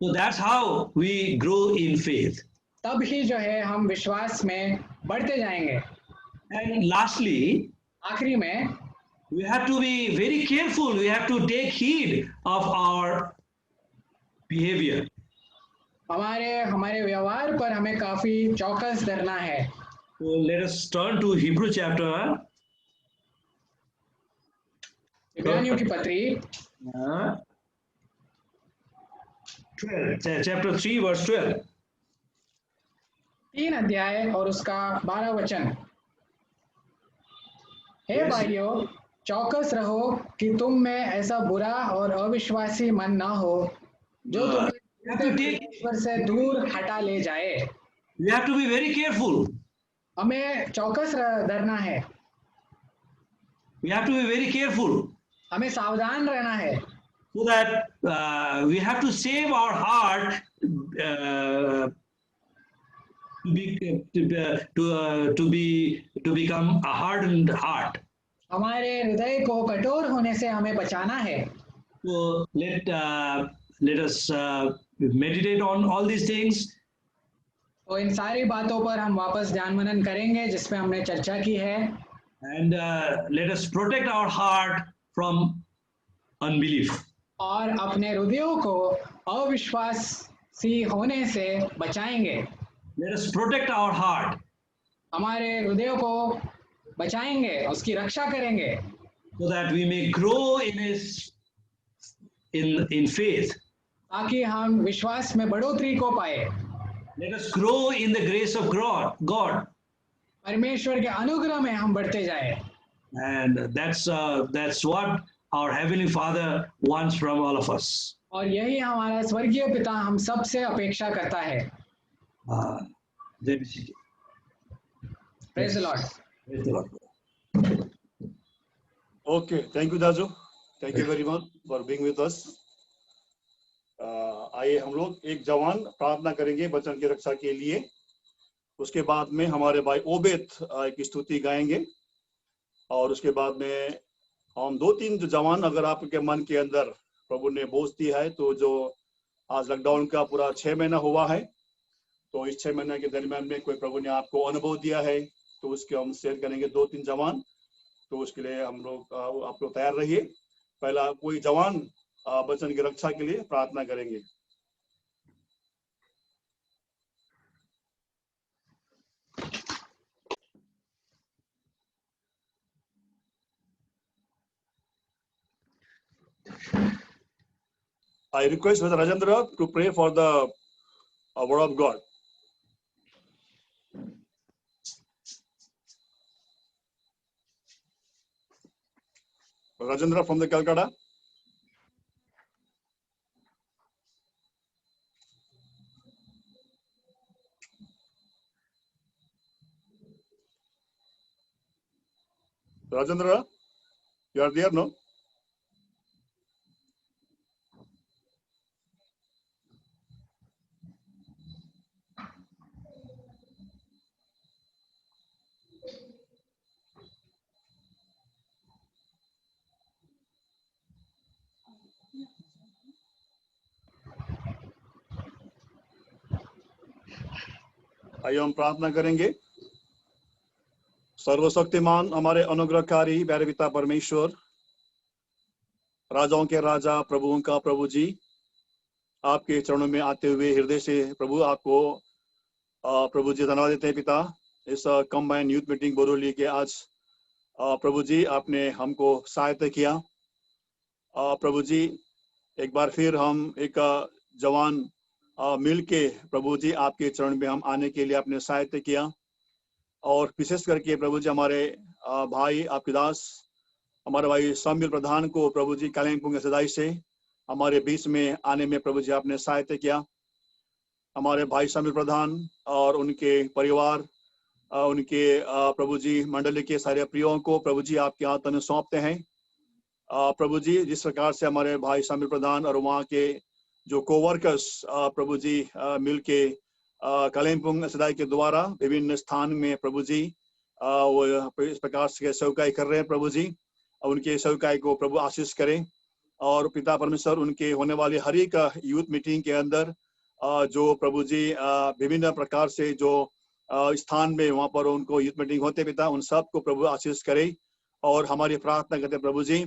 So that's how we grow in faith. तब ही जो है हम विश्वास में बढ़ते जाएंगे। And lastly, आखिरी में we have to be very careful. We have to take heed of our behavior. हमारे व्यवहार पर हमें काफी चौकस रहना है। So let us turn to Hebrew chapter. इब्रानियों की पत्री 12, chapter 3 verse 12. 3 अध्याय और उसका 12 वचन। हे Yes. भाइयों, चौकस रहो कि तुम में ऐसा बुरा और अविश्वासी मन ना हो जो तुम्हें You have to take. परमेश्वर से दूर हटा ले जाए। You have to be very careful. हमें चौकस रहना है, We have to be very careful, हमें सावधान रहना है, so that we have to save our heart to become a hardened heart. हमारे हृदय को कठोर होने से हमें बचाना है। So let us meditate on all these things. तो इन सारी बातों पर हम वापस ध्यान मनन करेंगे जिस पे हमने चर्चा की है, And let us protect our heart from unbelief. और अपने हृदयों को अविश्वासी होने से बचाएंगे। Let us protect our heart हमारे हृदयों को बचाएंगे, उसकी रक्षा करेंगे, so that we may grow in faith. ताकि हम विश्वास में बढ़ोतरी को पाए। Let us grow in the grace of God. परमेश्वर के अनुग्रह में हम बढ़ते जाए। And that's what our Heavenly Father wants from all of us. और यही हमारा स्वर्गीय पिता हम सब से अपेक्षा करता है। Praise the Lord. Praise the Lord. Okay, thank you दाजू, thank you very much for being with us. आइए हम लोग एक जवान प्रार्थना करेंगे वचन की रक्षा के लिए। उसके बाद में हमारे भाई ओबेद एक स्तुति गाएंगे, और उसके बाद में हम 2-3 जो जवान, अगर आपके मन के अंदर प्रभु ने बोझ दिया है, तो जो आज लॉकडाउन का पूरा 6 महीना हुआ है, तो इस 6 महीने के दरमियान में कोई प्रभु ने आपको अनुभव दिया है, तो उसके हम शेयर करेंगे 2-3 जवान। तो उसके लिए हम लोग आप लोग तैयार रहिए। पहला कोई जवान वचन की रक्षा के लिए प्रार्थना करेंगे। I request Brother Rajendra to pray for the word of God. Rajendra from the Calcutta. Rajendra, you are there, no? आइए हम प्रार्थना करेंगे। सर्वशक्तिमान हमारे अनुग्रहकारी प्यारे पिता परमेश्वर, राजाओं के राजा, प्रभुओं का प्रभु जी, आपके चरणों में आते हुए हृदय से प्रभु आपको प्रभु जी धन्यवाद देते हैं पिता। इस कंबाइन यूथ मीटिंग बोरोली के आज प्रभु जी आपने हमको सहायता किया। प्रभु जी एक बार फिर हम एक जवान मिल के प्रभु जी आपके चरण में हम आने के लिए आपने सहायता किया, और विशेष करके प्रभु जी हमारे भाई आपके दास हमारे भाई साम्युएल प्रधान को प्रभु जी कालिंपोंग सदाई से हमारे बीच में आने में प्रभु जी आपने सहायता किया। हमारे भाई साम्युएल प्रधान और उनके परिवार, उनके प्रभु जी मंडली के सारे प्रियों को प्रभु जी आपके हाथ में सौंपते हैं। प्रभु जी जिस प्रकार से हमारे भाई साम्युएल प्रधान और वहाँ के जो कोवर्कर्स प्रभु जी मिलके कालिंपोंग सदाई के द्वारा विभिन्न स्थान में प्रभु जी वो इस प्रकार से सेवकाई कर रहे हैं, प्रभु जी उनके सेवकाई को प्रभु आशीष करें। और पिता परमेश्वर उनके होने वाले हर एक यूथ मीटिंग के अंदर जो प्रभु जी विभिन्न प्रकार से जो स्थान में वहाँ पर उनको यूथ मीटिंग होते पिता, उन सबको प्रभु आशीष करे। और हमारी प्रार्थना करते प्रभु जी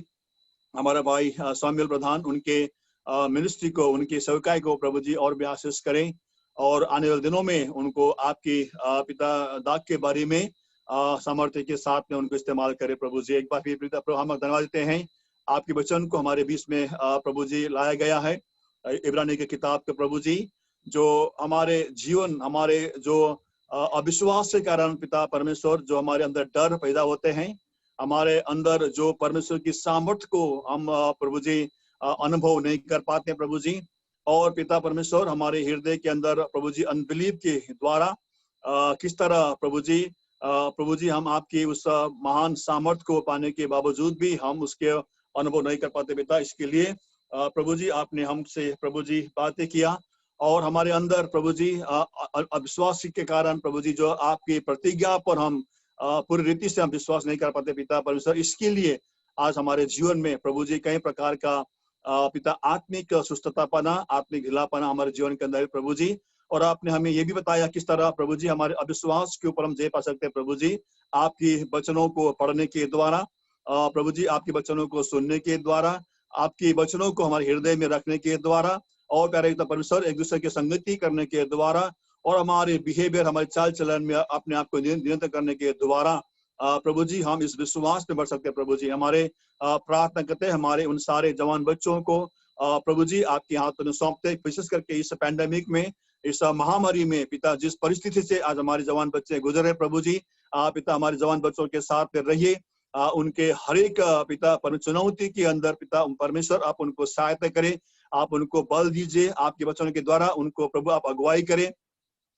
हमारा भाई साम्युएल प्रधान उनके मिनिस्ट्री को, उनकी सेवकाई को प्रभु जी और भी आशीष करें, और आने वाले दिनों में उनको आपकी पिता दाग के बारे में सामर्थ्य के साथ में उनको इस्तेमाल करें प्रभु जी। एक बार फिर पिता प्रभु हम धन्यवाद देते हैं, आपके वचन को हमारे बीच में प्रभु जी लाया गया है इब्रानी की किताब के प्रभु जी, जो हमारे जीवन, हमारे जो अविश्वास के कारण पिता परमेश्वर जो हमारे अंदर डर पैदा होते हैं, हमारे अंदर जो परमेश्वर की सामर्थ्य को हम प्रभु जी अनुभव नहीं कर पाते प्रभु जी। और पिता परमेश्वर हमारे हृदय के अंदर प्रभु जी अनबिलीव के द्वारा किस तरह प्रभु जी हम आपकी उस महान सामर्थ्य को पाने के बावजूद भी हम उसके अनुभव नहीं कर पाते पिता। इसके लिए प्रभु जी आपने हमसे प्रभु जी बातें किया और हमारे अंदर प्रभु जी अविश्वास के कारण प्रभु जी जो आपकी प्रतिज्ञा पर हम पूरी रीति से हम विश्वास नहीं कर पाते पिता परमेश्वर। इसके लिए आज हमारे जीवन में प्रभु जी कई प्रकार का पिता आत्मिक सुस्ततापना, आत्मिक ढीलापना हमारे जीवन के अंदर प्रभु जी। और आपने हमें ये भी बताया किस तरह प्रभु जी हमारे अविश्वास के ऊपर हम जय पा सकते हैं प्रभु जी, आपकी वचनों को पढ़ने के द्वारा, प्रभु जी आपके वचनों को सुनने के द्वारा, आपके वचनों को हमारे हृदय में रखने के द्वारा, और प्यारे परमेश्वर एक दूसरे की संगति करने के द्वारा, और हमारे बिहेवियर, हमारे चाल चलन में अपने आप को नियंत्रण करने के द्वारा प्रभु जी हम इस विश्वास में बढ़ सकते हैं प्रभु जी। हमारे प्रार्थना करते हैं हमारे उन सारे जवान बच्चों को प्रभु जी आपके हाथों में सौंपते, विशेष करके इस पैंडेमिक में, इस महामारी में पिता जिस परिस्थिति से आज हमारे जवान बच्चे गुजरे प्रभु जी, पिता हमारे जवान बच्चों के साथ रहिए, उनके हर एक पिता चुनौती के अंदर पिता परमेश्वर आप उनको सहायता करें, आप उनको बल दीजिए, आपके वचनों के द्वारा उनको प्रभु आप अगुवाई करें,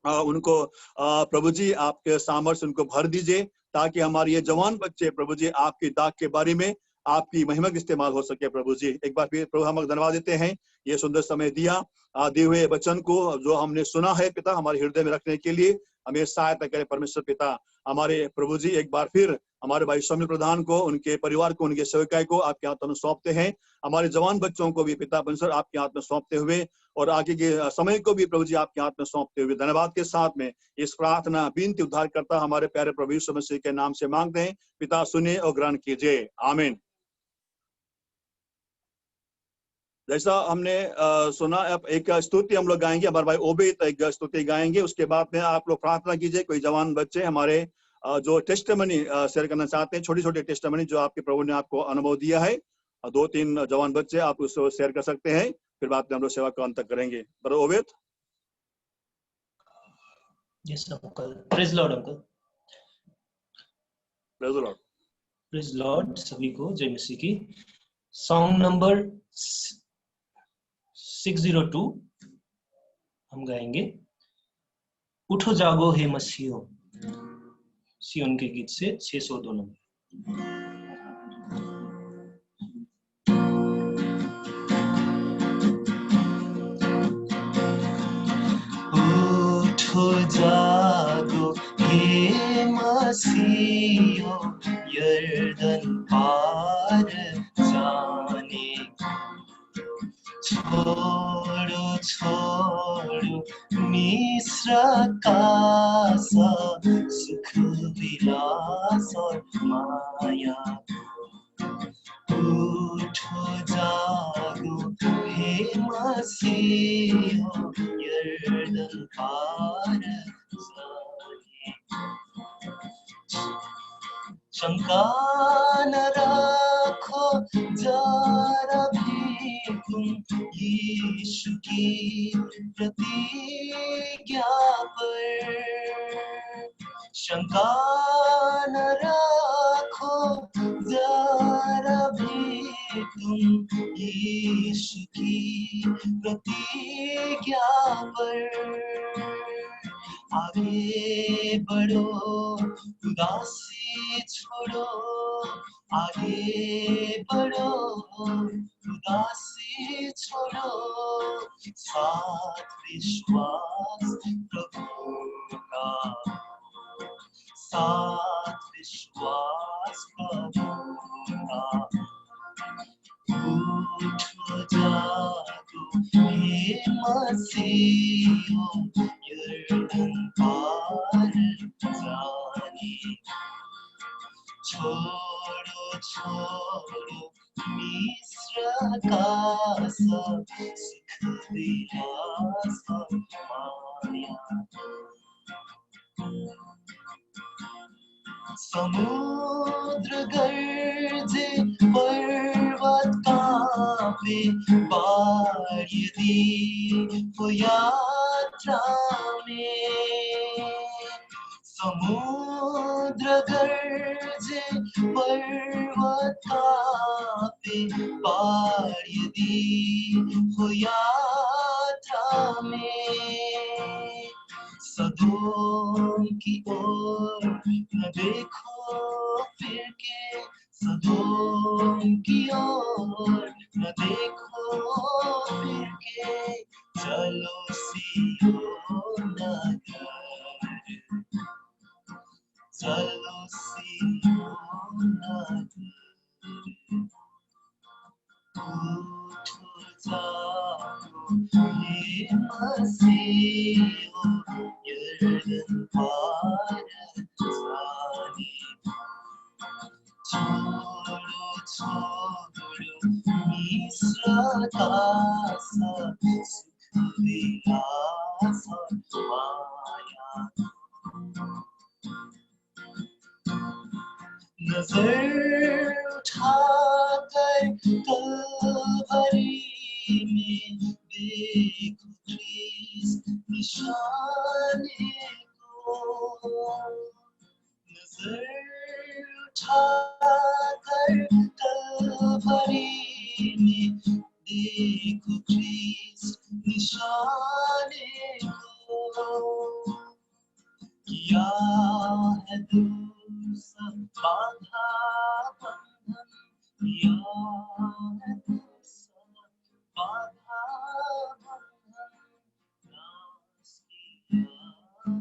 उनको प्रभु जी आपके सामर्थ्य उनको भर दीजिए, ताकि हमारे ये जवान बच्चे प्रभु जी आपकी दाग के बारे में आपकी महिमा का इस्तेमाल हो सके प्रभु जी। एक बार फिर प्रभु हम धन्यवाद देते हैं ये सुंदर समय दिया, दिए हुए वचन को जो हमने सुना है पिता हमारे हृदय में रखने के लिए हमें सहायता करे परमेश्वर पिता। हमारे प्रभु जी एक बार फिर हमारे भाई स्वामी प्रधान को, उनके परिवार को, उनके सेवकाई को आपके हाथों में सौंपते हैं, हमारे जवान बच्चों को भी पिता परमेश्वर आपके हाथ में सौंपते हुए, और आगे के समय को भी प्रभु जी आपके हाथ में सौंपते हुए धन्यवाद के साथ में इस प्रार्थना विनती उद्धार करता हमारे प्यारे प्रभु यीशु मसीह के नाम से मांगते हैं पिता, सुनिए और ग्रहण कीजिए, आमीन। जैसा हमने सुना, अब एक स्तुति हम लोग गाएंगे, हमारे भाई ओबेद एक स्तुति गाएंगे, उसके बाद में आप लोग प्रार्थना कीजिए। कोई जवान बच्चे हमारे जो टेस्टिमनी शेयर करना चाहते हैं, छोटी छोटी टेस्टिमनी जो आपके प्रभु ने आपको अनुभव दिया है, 2-3 जवान बच्चे आप उसको शेयर कर सकते हैं, फिर बाद में हम लोग सेवा का अंत करेंगे। Brother Obed. Yes uncle, praise Lord uncle. Praise Lord. Praise Lord सभी को, जय मसीह की। सॉन्ग नंबर 602 हम गाएंगे, उठो जागो हे मसीहो, सियोन के गीत से 602 नंबर। उठो जागो हे मसीहो, यर्दन पार जाने, छोड़ो छोड़ो मिस्र का सुख विलास और माया, उठो जागो हे मसीहो, यर्दन पार जाने, शंका न रखो जरा भी तुम यीशु की प्रतिज्ञा पर, शंका न रखो जरा भी तुम यीशु की प्रतिज्ञा पर, आगे बढ़ो उदासी छोड़ो, आगे बढ़ो उदासी छोड़ो, साथ विश्वास प्रभु का, साथ विश्वास प्रभु का, उठो जागो हे मसीहो, यर्दन पार जाने, छोड़ो छोड़ो मिस्र का सब सुख विलास और माया, समुद्र गर्जे पर्वत कांपे, बाढ़ यदि हो यात्रा में, समुद्र गर्जे पर्वतापे पार यदि हो यात्रा में, सदोम की ओर न देखो फिर के, सदोम की ओर न देखो फिर के, चलो सिय्योन नगर, चलो सिय्योन नगर। उठो जागो ये मसीहो, यर्दन पार जाने, छोड़ो छोड़ो मिस्र का सब सुख विलास और माया, नजर उठाकर कलवरी में देखो ख्रीस्त निशाने को, नजर उठाकर कलवरी में देखो ख्रीस्त निशाने को, किया है दूर सब बाधा बंधन, किया है दूर सब बाधा बंधन, नाश किया है,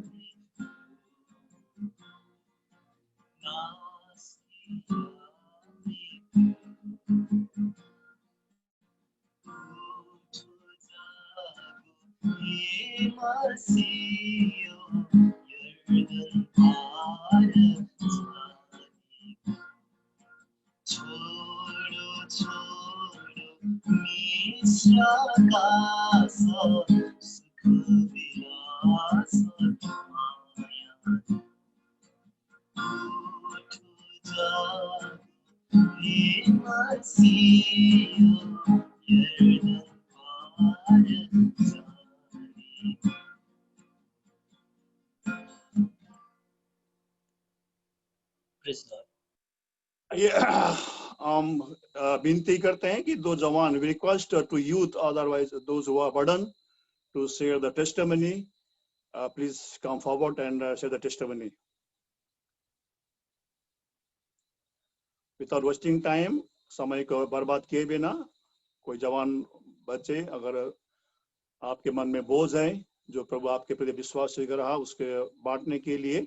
नाश किया है। उठो जागो ये मसीहो, यर्दन पार जाने, छोड़ो छोड़ो मिस्र का सब सुख विलास और माया, उठो जागो ये मसीहो, यर्दन पार जाने। Praise Lord. ये हम विनती करते हैं कि दो जवान, we request to youth, otherwise those who are burdened to share the testimony, please come forward and share the testimony. Without wasting time, समय को बर्बाद किए बिना, कोई जवान बच्चे अगर आपके मन में बोझ है जो प्रभु आपके प्रति विश्वास कर रहा, उसके बांटने के लिए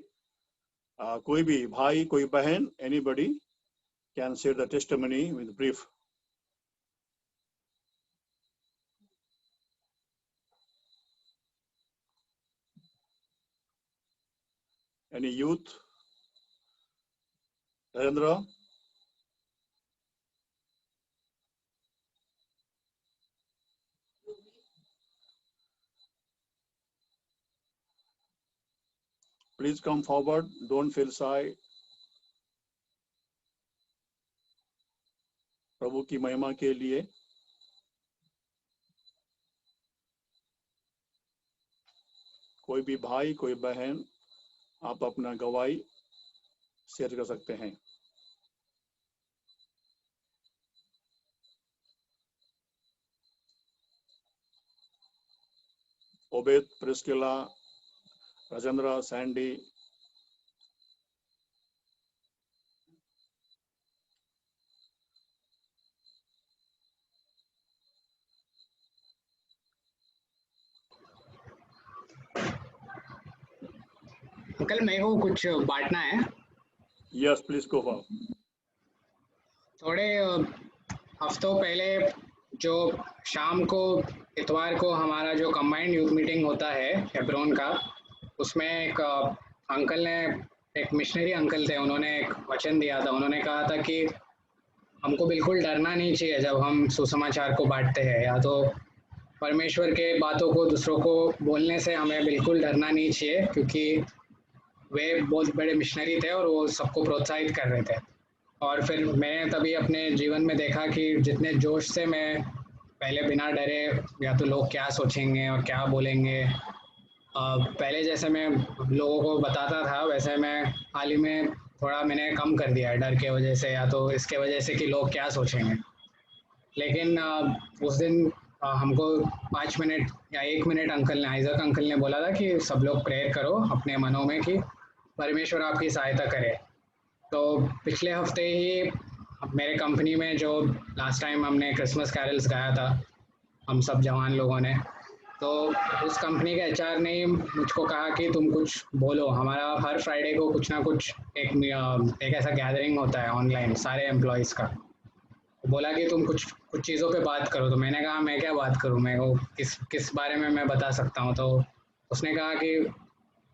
कोई भी भाई, कोई बहन, anybody can share the testimony with brief. Any youth? Narendra? Please come forward, don't feel shy. प्रभु की महिमा के लिए कोई भी भाई, कोई बहन, आप अपना गवाही शेयर कर सकते हैं। Obed, Priscilla, Rajendra, Sandy, uncle मैं को कुछ बांटना है। Yes please go for. थोड़े हफ्तों पहले जो शाम को इतवार को हमारा जो कंबाइंड यूथ मीटिंग होता है हेब्रोन का, उसमें एक अंकल ने, एक मिशनरी अंकल थे, उन्होंने एक वचन दिया था। उन्होंने कहा था कि हमको बिल्कुल डरना नहीं चाहिए जब हम सुसमाचार को बांटते हैं, या तो परमेश्वर के बातों को दूसरों को बोलने से हमें बिल्कुल डरना नहीं चाहिए, क्योंकि वे बहुत बड़े मिशनरी थे और वो सबको प्रोत्साहित कर रहे थे। और फिर मैंने तभी अपने जीवन में देखा कि जितने जोश से मैं पहले बिना डरे, या तो लोग क्या सोचेंगे और क्या बोलेंगे, पहले जैसे मैं लोगों को बताता था, वैसे मैं हाल ही में थोड़ा मैंने कम कर दिया है, डर के वजह से या तो इसके वजह से कि लोग क्या सोचेंगे। लेकिन उस दिन हमको 5 मिनट या 1 मिनट अंकल ने, आइजक अंकल ने बोला था कि सब लोग प्रेयर करो अपने मनों में कि परमेश्वर आपकी सहायता करे। तो पिछले हफ्ते ही मेरे कंपनी में जो लास्ट टाइम हमने क्रिसमस कैरल्स गाया था हम सब जवान लोगों ने, तो उस कंपनी के एचआर ने मुझको कहा कि तुम कुछ बोलो। हमारा हर फ्राइडे को कुछ ना कुछ एक ऐसा गैदरिंग होता है ऑनलाइन सारे एम्प्लॉयज़ का। बोला कि तुम कुछ कुछ चीज़ों पे बात करो। तो मैंने कहा मैं क्या बात करूँ, मैं वो किस बारे में मैं बता सकता हूँ। तो उसने कहा कि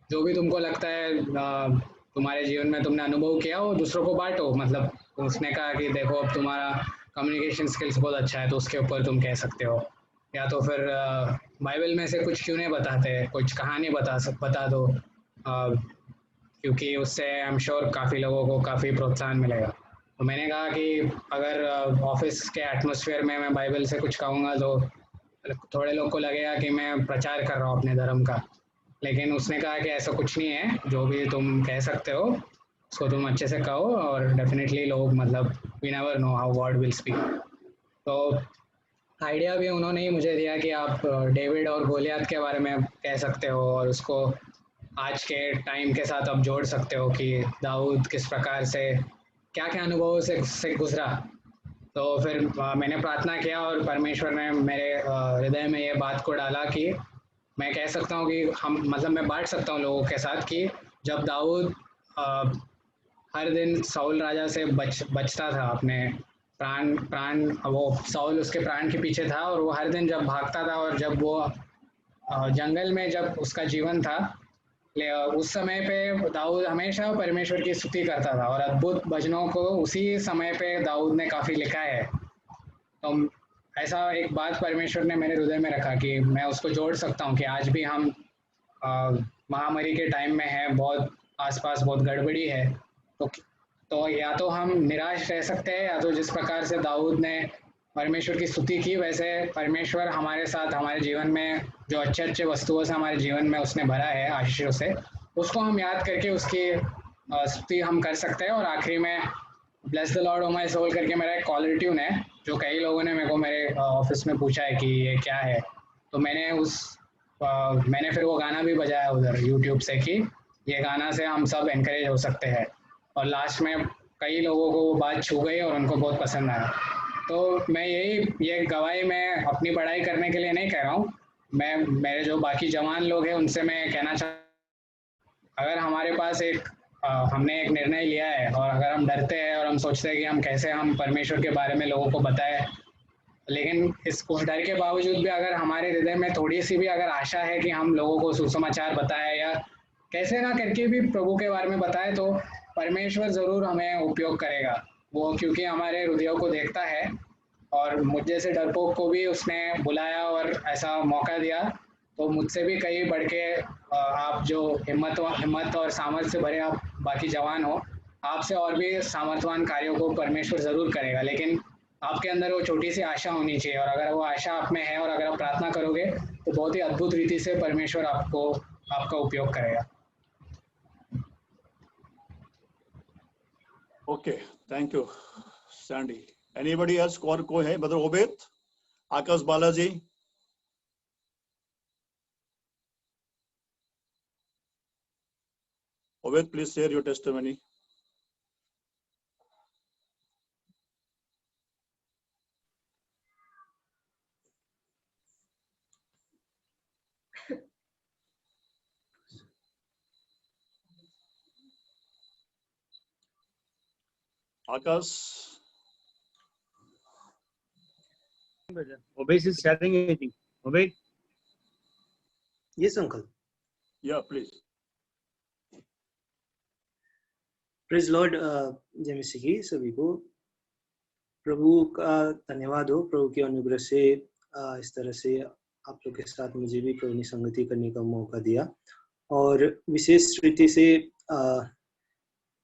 जो भी तुमको लगता है तुम्हारे जीवन में तुमने अनुभव किया वो दूसरों को बांटो। मतलब उसने कहा कि देखो अब तुम्हारा कम्युनिकेशन स्किल्स बहुत अच्छा है तो उसके ऊपर तुम कह सकते हो, या तो फिर बाइबल में से कुछ क्यों नहीं बताते, कुछ कहानी बता दो, क्योंकि उससे आई एम श्योर काफ़ी लोगों को काफ़ी प्रोत्साहन मिलेगा। तो मैंने कहा कि अगर ऑफिस के एटमॉस्फेयर में मैं बाइबल से कुछ कहूँगा तो थोड़े लोग को लगेगा कि मैं प्रचार कर रहा हूँ अपने धर्म का। लेकिन उसने कहा कि ऐसा कुछ नहीं है, जो भी तुम कह सकते हो उसको तुम अच्छे से कहो और डेफिनेटली लोग मतलब we never know how God will speak. तो आइडिया भी उन्होंने ही मुझे दिया कि आप डेविड और गोलियत के बारे में कह सकते हो और उसको आज के टाइम के साथ आप जोड़ सकते हो कि दाऊद किस प्रकार से क्या क्या अनुभवों से गुजरा। तो फिर मैंने प्रार्थना किया और परमेश्वर ने मेरे हृदय में ये बात को डाला कि मैं कह सकता हूँ कि हम मतलब मैं बांट सकता हूँ लोगों के साथ कि जब दाऊद हर दिन साउल राजा से बचता था, अपने प्राण प्राण वो साउल उसके प्राण के पीछे था और वो हर दिन जब भागता था और जब वो जंगल में जब उसका जीवन था, उस समय पे दाऊद हमेशा परमेश्वर की स्तुति करता था और अद्भुत भजनों को उसी समय पे दाऊद ने काफ़ी लिखा है। तो ऐसा एक बात परमेश्वर ने मेरे हृदय में रखा कि मैं उसको जोड़ सकता हूँ कि आज भी हम महामारी के टाइम में है, बहुत आसपास बहुत गड़बड़ी है। तो या तो हम निराश रह सकते हैं या तो जिस प्रकार से दाऊद ने परमेश्वर की स्तुति की वैसे परमेश्वर हमारे साथ हमारे जीवन में जो अच्छे अच्छे वस्तुओं से हमारे जीवन में उसने भरा है आशीषों से, उसको हम याद करके उसकी स्तुति हम कर सकते हैं। और आखिरी में bless the lord O my soul करके मेरा एक कॉलर ट्यून है जो कई लोगों ने मेरे को मेरे ऑफिस में पूछा है कि ये क्या है। तो मैंने फिर वो गाना भी बजाया उधर यूट्यूब से कि ये गाना से हम सब एनकरेज हो सकते हैं। और लास्ट में कई लोगों को वो बात छू गई और उनको बहुत पसंद आया। तो मैं ये गवाही मैं अपनी पढ़ाई करने के लिए नहीं कह रहा हूँ, मैं मेरे जो बाकी जवान लोग हैं उनसे मैं कहना अगर हमारे पास हमने एक निर्णय लिया है और अगर हम डरते हैं और हम सोचते हैं कि हम कैसे हम परमेश्वर के बारे में लोगों को बताएं, लेकिन उस डर के बावजूद भी अगर हमारे हृदय में थोड़ी सी भी अगर आशा है कि हम लोगों को सुसमाचार बताएं या कैसे ना करके भी प्रभु के बारे में बताएं, तो परमेश्वर ज़रूर हमें उपयोग करेगा वो, क्योंकि हमारे हृदयों को देखता है। और मुझ जैसे डरपोक को भी उसने बुलाया और ऐसा मौका दिया, तो मुझसे भी कई बढ़ के आप जो हिम्मत और सामर्थ्य से भरे आप बाकी जवान हो, आपसे और भी सामर्थ्यवान कार्यों को परमेश्वर ज़रूर करेगा। लेकिन आपके अंदर वो छोटी सी आशा होनी चाहिए और अगर वो आशा आप में है और अगर आप प्रार्थना करोगे तो बहुत ही अद्भुत रीति से परमेश्वर आपका उपयोग करेगा। Okay, thank you Sandy. Anybody else? कोई है? Brother Obed, Akash Balaji. Obed, please share your testimony. Akash. Obed is sharing anything. Obed? Yes, uncle. Yeah, please. Praise Lord. जय मसीह की सभी को प्रभु का धन्यवाद हो, प्रभु के अनुग्रह से इस तरह से आप लोग के साथ मुझे भी प्रभु ने संगति करने का मौका दिया। और विशेष रीति से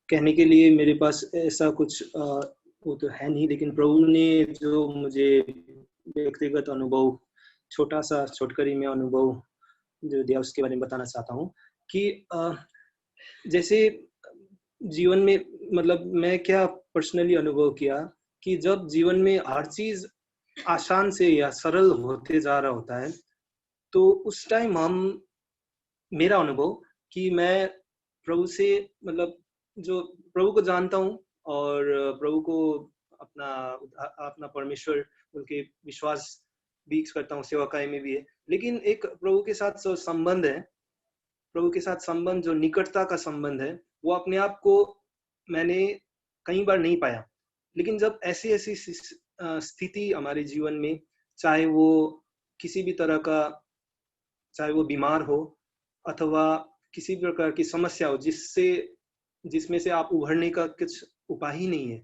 कहने के लिए मेरे पास ऐसा कुछ वो तो है नहीं, लेकिन प्रभु ने जो मुझे व्यक्तिगत अनुभव, छोटा सा छोटकरी में अनुभव जो दिया उसके बारे में बताना चाहता हूँ कि जैसे जीवन में मतलब मैं क्या पर्सनली अनुभव किया कि जब जीवन में हर चीज आसान से या सरल होते जा रहा होता है, तो उस टाइम मेरा अनुभव कि मैं प्रभु से मतलब जो प्रभु को जानता हूँ और प्रभु को अपना अपना परमेश्वर उनके विश्वास भी करता हूँ, सेवकाई में भी है, लेकिन एक प्रभु के साथ जो संबंध है, प्रभु के साथ संबंध जो निकटता का संबंध है, वो अपने आप को मैंने कई बार नहीं पाया। लेकिन जब ऐसी ऐसी स्थिति हमारे जीवन में, चाहे वो किसी भी तरह का, चाहे वो बीमार हो अथवा किसी भी प्रकार की समस्या हो जिसमें से आप उभरने का कुछ उपाय ही नहीं है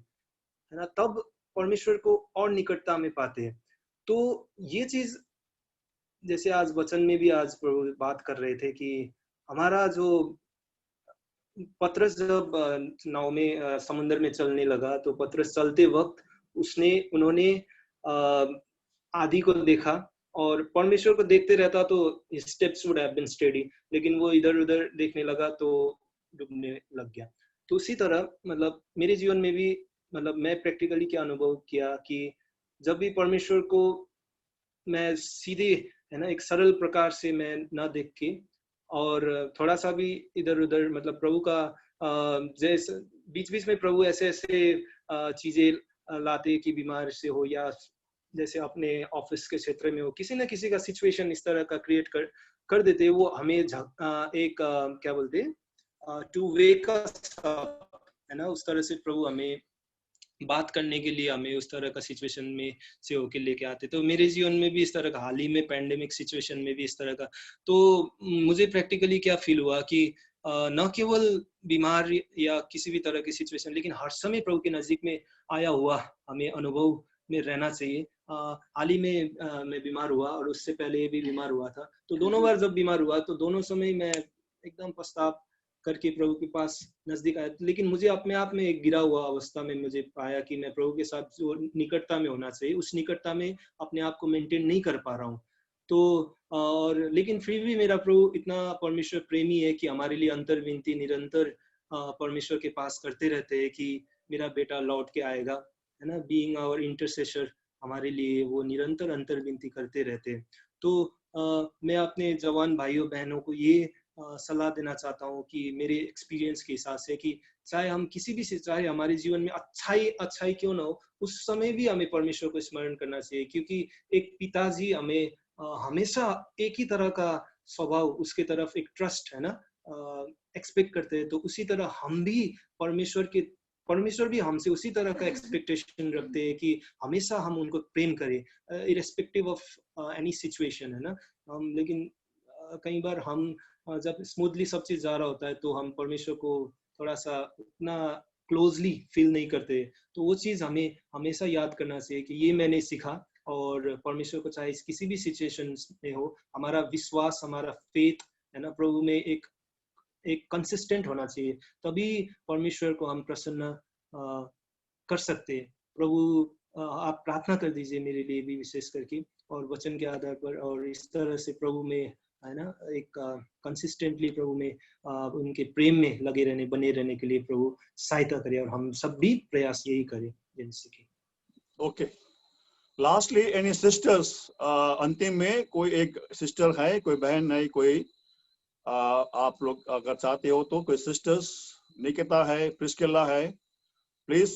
ना, तब परमेश्वर को और निकटता में पाते हैं। तो ये चीज जैसे आज वचन में भी आज प्रभु बात कर रहे थे कि हमारा जो पतरस जब नाव में समुद्र में चलने लगा, तो पतरस चलते वक्त उन्होंने आदि को देखा और परमेश्वर को देखते रहता तो steps would have been steady, लेकिन वो इधर उधर देखने लगा तो डूबने लग गया। तो उसी तरह मतलब मेरे जीवन में भी मतलब मैं प्रैक्टिकली क्या अनुभव किया कि जब भी परमेश्वर को मैं सीधे है ना एक सरल प्रकार से मैं ना देख के और थोड़ा सा भी इधर उधर मतलब प्रभु का जैसे बीच बीच में प्रभु ऐसे ऐसे चीजें लाते कि बीमार से हो या जैसे अपने ऑफिस के क्षेत्र में हो, किसी न किसी का सिचुएशन इस तरह का क्रिएट कर देते, वो हमें एक क्या बोलते टू वेक अस अप, है ना, उस तरह से प्रभु हमें बात करने के लिए हमें उस तरह का सिचुएशन में से होके लेके आते। तो मेरे जीवन में भी इस तरह का, हाल ही में पैंडेमिक सिचुएशन में भी इस तरह का, तो मुझे प्रैक्टिकली क्या फील हुआ कि न केवल बीमार या किसी भी तरह की सिचुएशन, लेकिन हर समय प्रभु के नजदीक में आया हुआ हमें अनुभव में रहना चाहिए। हाल ही में मैं बीमार हुआ और उससे पहले भी बीमार हुआ था, तो दोनों बार जब बीमार हुआ तो दोनों समय मैं एकदम पछतावा करके प्रभु के पास नजदीक आया, लेकिन मुझे अपने आप में एक गिरा हुआ अवस्था में मुझे पाया कि मैं प्रभु के साथ जो निकटता में होना चाहिए उस निकटता में अपने आप को मेंटेन नहीं कर पा रहा हूँ। तो और लेकिन फिर भी मेरा प्रभु इतना परमेश्वर प्रेमी है कि हमारे लिए अंतर विनती निरंतर परमेश्वर के पास करते रहते हैं कि मेरा बेटा लौट के आएगा, है ना, बीइंग आवर इंटरसेसर, हमारे लिए वो निरंतर अंतर विनती करते रहते हैं। तो मैं अपने जवान भाइयों बहनों को ये सलाह देना चाहता हूँ कि मेरे एक्सपीरियंस के हिसाब से कि चाहे हम किसी भी से, चाहे हमारे जीवन में अच्छाई क्यों ना हो, उस समय भी हमें परमेश्वर को स्मरण करना चाहिए, क्योंकि एक पिताजी हमें हमेशा एक ही तरह का स्वभाव, उसके तरफ एक ट्रस्ट है ना एक्सपेक्ट करते हैं, तो उसी तरह हम भी परमेश्वर भी हमसे उसी तरह का एक्सपेक्टेशन रखते हैं कि हमेशा हम उनको प्रेम करें इरेस्पेक्टिव ऑफ एनी सिचुएशन, है ना। लेकिन कई बार हम जब स्मूथली सब चीज जा रहा होता है तो हम परमेश्वर को थोड़ा सा उतना क्लोजली फील नहीं करते, तो वो चीज हमें हमेशा याद करना चाहिए कि ये मैंने सीखा, और परमेश्वर को चाहे किसी भी सिचुएशन में हो, हमारा विश्वास, हमारा फेथ है ना प्रभु में एक कंसिस्टेंट होना चाहिए, तभी परमेश्वर को हम प्रसन्न कर सकते हैं। प्रभु आप प्रार्थना कर दीजिए मेरे लिए भी विशेष करके, और वचन के आधार पर, और इस तरह से प्रभु में है ना एक कंसिस्टेंटली प्रभु में उनके प्रेम में लगे रहने, बने रहने के लिए प्रभु सहायता करे, और हम सब भी प्रयास यही करें जिनसे कि ओके, लास्टली एनी सिस्टर्स, अंतिम में कोई एक सिस्टर है, कोई बहन है, कोई आप लोग अगर चाहते हो तो कोई सिस्टर्स, निकिता है, प्रिस्किल्ला है, please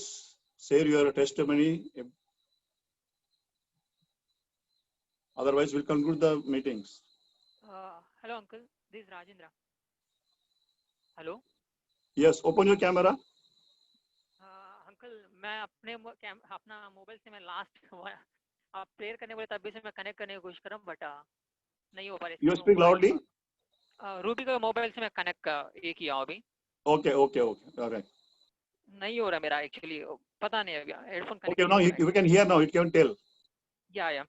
share your testimony, otherwise we'll conclude the meetings. Hello uncle, this is Rajendra. Hello. Yes, open your camera. Uncle मैं अपना मोबाइल से मैं लास्ट आप प्रेयर करने बोले तब भी से मैं कनेक्ट करने की कोशिश कर रहा हूँ, बट नहीं हो पा रही। You speak loudly. रूबी का मोबाइल से मैं कनेक्ट ये किया हूँ अभी। Okay, alright. नहीं हो रहा मेरा एक्चुअली, पता नहीं अभी headphone connect. Okay, now you can hear now, it can tell. या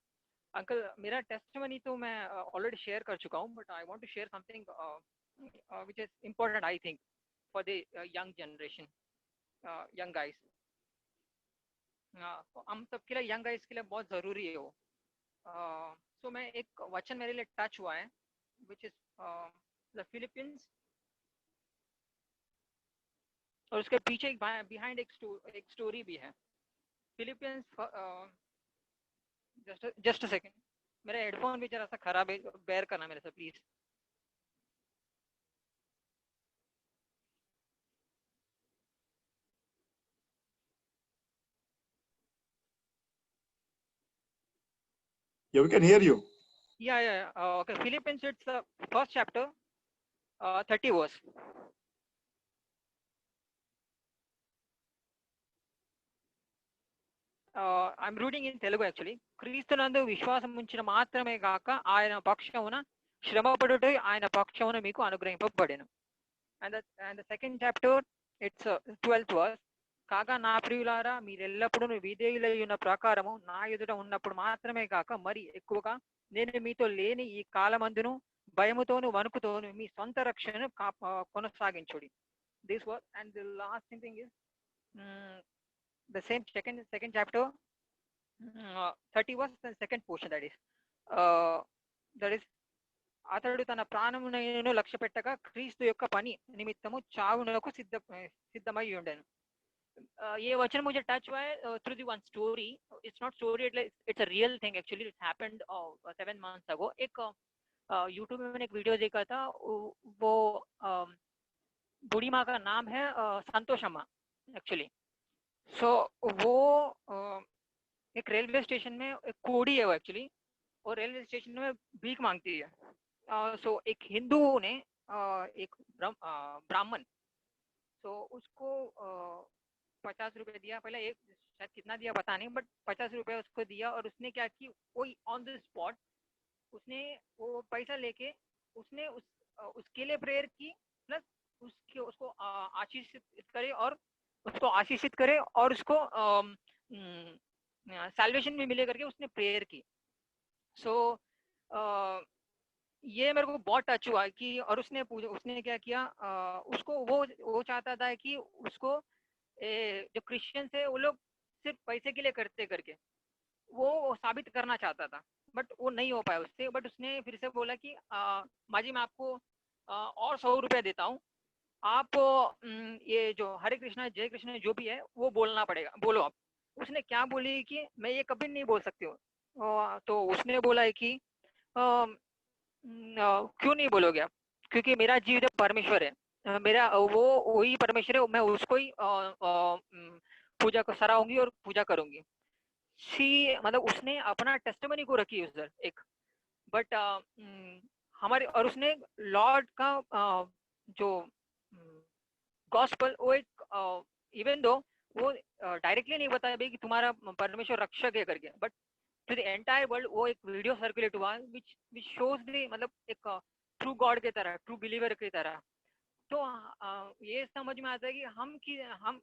अंकल मेरा टेस्टिमनी तो मैं ऑलरेडी शेयर कर चुका हूँ, but I want to share something which is important I think for the young generation, young guys. हम सबके लिए, यंग गाइस के लिए बहुत ज़रूरी है वो। तो मैं एक वचन मेरे लिए टच हुआ है which is the Philippians और उसके पीछे एक बिहाइंड एक स्टोरी भी है। फिलिपियंस, जस्ट अ सेकंड, मेरा हेडफोन भी जरा सा खराब है, बेयर करना मेरे से please. Yeah, we can hear you. Yeah. Okay, Philippians, it's the first chapter, 30 verse. I'm reading in Telugu actually. క్రీస్తునందు విశ్వాసం ఉంచిన మాత్రమే గాక ఆయన పక్షమున శ్రమపడుట ఆయన పక్షమున మీకు అనుగ్రహింపబడెను. And the second chapter, it's 12th verse. కాగా నా ప్రియులారా, మీరెల్లప్పుడూ విధేయులై ఉన్న ప్రకారము నా ఎదుట ఉన్నప్పుడు మాత్రమే కాక మరి ఎక్కువగా నేను మీతో లేని ఈ కాలమందును భయముతోను వణుకుతోను మీ సొంత రక్షణను కొనసాగించుడి. This was, and the last thing is the same second chapter, 30 verse, the second portion, that is అతడు తన ప్రాణమును లక్ష్య పెట్టగా క్రీస్తు యొక్క పని నిమిత్తము చావునకు సిద్ధమై ఉండెను. ये वचन मुझे टच हुआ है through the one story. It's not story, it's a real thing actually. It happened 7 months अगो. एक यूट्यूब में मैंने एक वीडियो देखा था, वो बूढ़ी माँ का नाम है संतोष अम्मा एक्चुअली. सो वो एक रेलवे स्टेशन में एक कोड़ी है वो एक्चुअली, और रेलवे स्टेशन में भीख मांगती है. सो एक हिंदू ने एक ब्राह्मण, तो उसको 50 रुपए दिया. पहले एक शायद कितना दिया पता नहीं, बट 50 रुपए उसको दिया. और उसने क्या की, वही ऑन द स्पॉट उसने वो पैसा लेके उसने उसके लिए प्रेयर की, प्लस उसको आशीषित करे और उसको सैल्वेशन भी मिले करके उसने प्रेयर की. सो ये मेरे को बहुत टच हुआ कि, और उसने क्या किया, उसको वो चाहता था कि उसको जो क्रिश्चियंस है वो लोग सिर्फ पैसे के लिए करते करके वो साबित करना चाहता था, बट वो नहीं हो पाया उससे. बट उसने फिर से बोला कि माजी मैं आपको और 100 रुपया देता हूँ, आप ये जो हरे कृष्णा जय कृष्णा जो भी है वो बोलना पड़ेगा, बोलो आप. उसने क्या बोली कि मैं ये कभी नहीं बोल सकती हूँ. तो उसने बोला है कि क्यों नहीं बोलोगे आप, क्योंकि मेरा जीव परमेश्वर है, मेरा वो वही परमेश्वर है, मैं उसको ही पूजा को सराहूंगी और पूजा करूंगी. मतलब उसने अपना टेस्टिमनी को रखी उधर एक, बट हमारे, और उसने लॉर्ड का जो गॉस्पल वो एक इवन दो वो डायरेक्टली नहीं बताया भाई कि तुम्हारा परमेश्वर रक्षक है करके, but to the entire world वो एक वीडियो सर्कुलेट हुआ विच शोज दी, मतलब एक ट्रू गॉड के तरह, ट्रू बिलीवर की तरह. तो ये समझ में आता है कि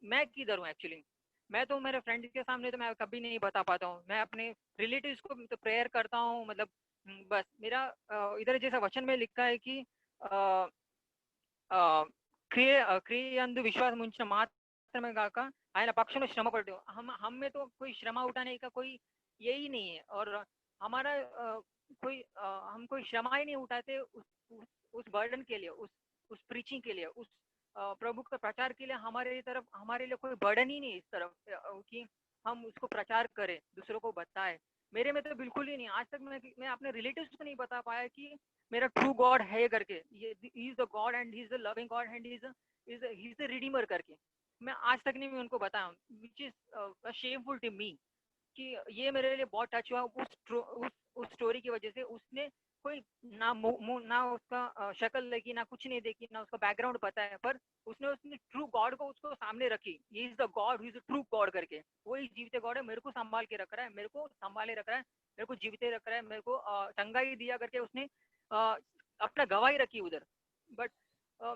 मैं किधर हूँ एक्चुअली. मैं तो मेरे फ्रेंड्स के सामने तो मैं कभी नहीं बता पाता हूँ, मैं अपने रिलेटिव्स को तो प्रेयर करता हूँ. मतलब बस मेरा इधर जैसा वचन में लिखा है कि क्रियांदु विश्वास मुंచిన मात्रమే గాక ఆయన పక్షంలో శ్రమ పడు. हम में तो कोई श्रम उठाने का कोई यही नहीं है, और हमारा हम कोई श्रम ही नहीं उठाते उस बर्डन के लिए, उस प्रीचिंग के लिए, उस प्रभु का प्रचार के लिए. हमारे लिए कोई बर्डन ही नहीं इस तरफ कि हम उसको प्रचार करें, दूसरों को बताएं. मेरे में तो बिल्कुल ही नहीं. आज तक मैं अपने रिलेटिव्स को नहीं बता पाया कि मेरा ट्रू गॉड है करके, ये he is the God and he is the loving God and he is the redeemer करके. मैं आज तक नहीं उनको बताया, which is shameful to me. कि ये मेरे लिए बहुत टच हुआ उस स्टोरी की वजह से. उसने कोई ना उसका शक्ल देखी, ना कुछ नहीं देखी, ना उसका बैकग्राउंड पता है, पर उसने ट्रू गॉड को उसको सामने रखी. ये is the God, he is the true God करके. वही जीवते गॉड है, मेरे को संभाल के रख रहा है, मेरे को संभाले रख रहा है, मेरे को जीवते रख रहा है, मेरे को चंगाई दिया करके उसने अपना गवाही रखी उधर. बट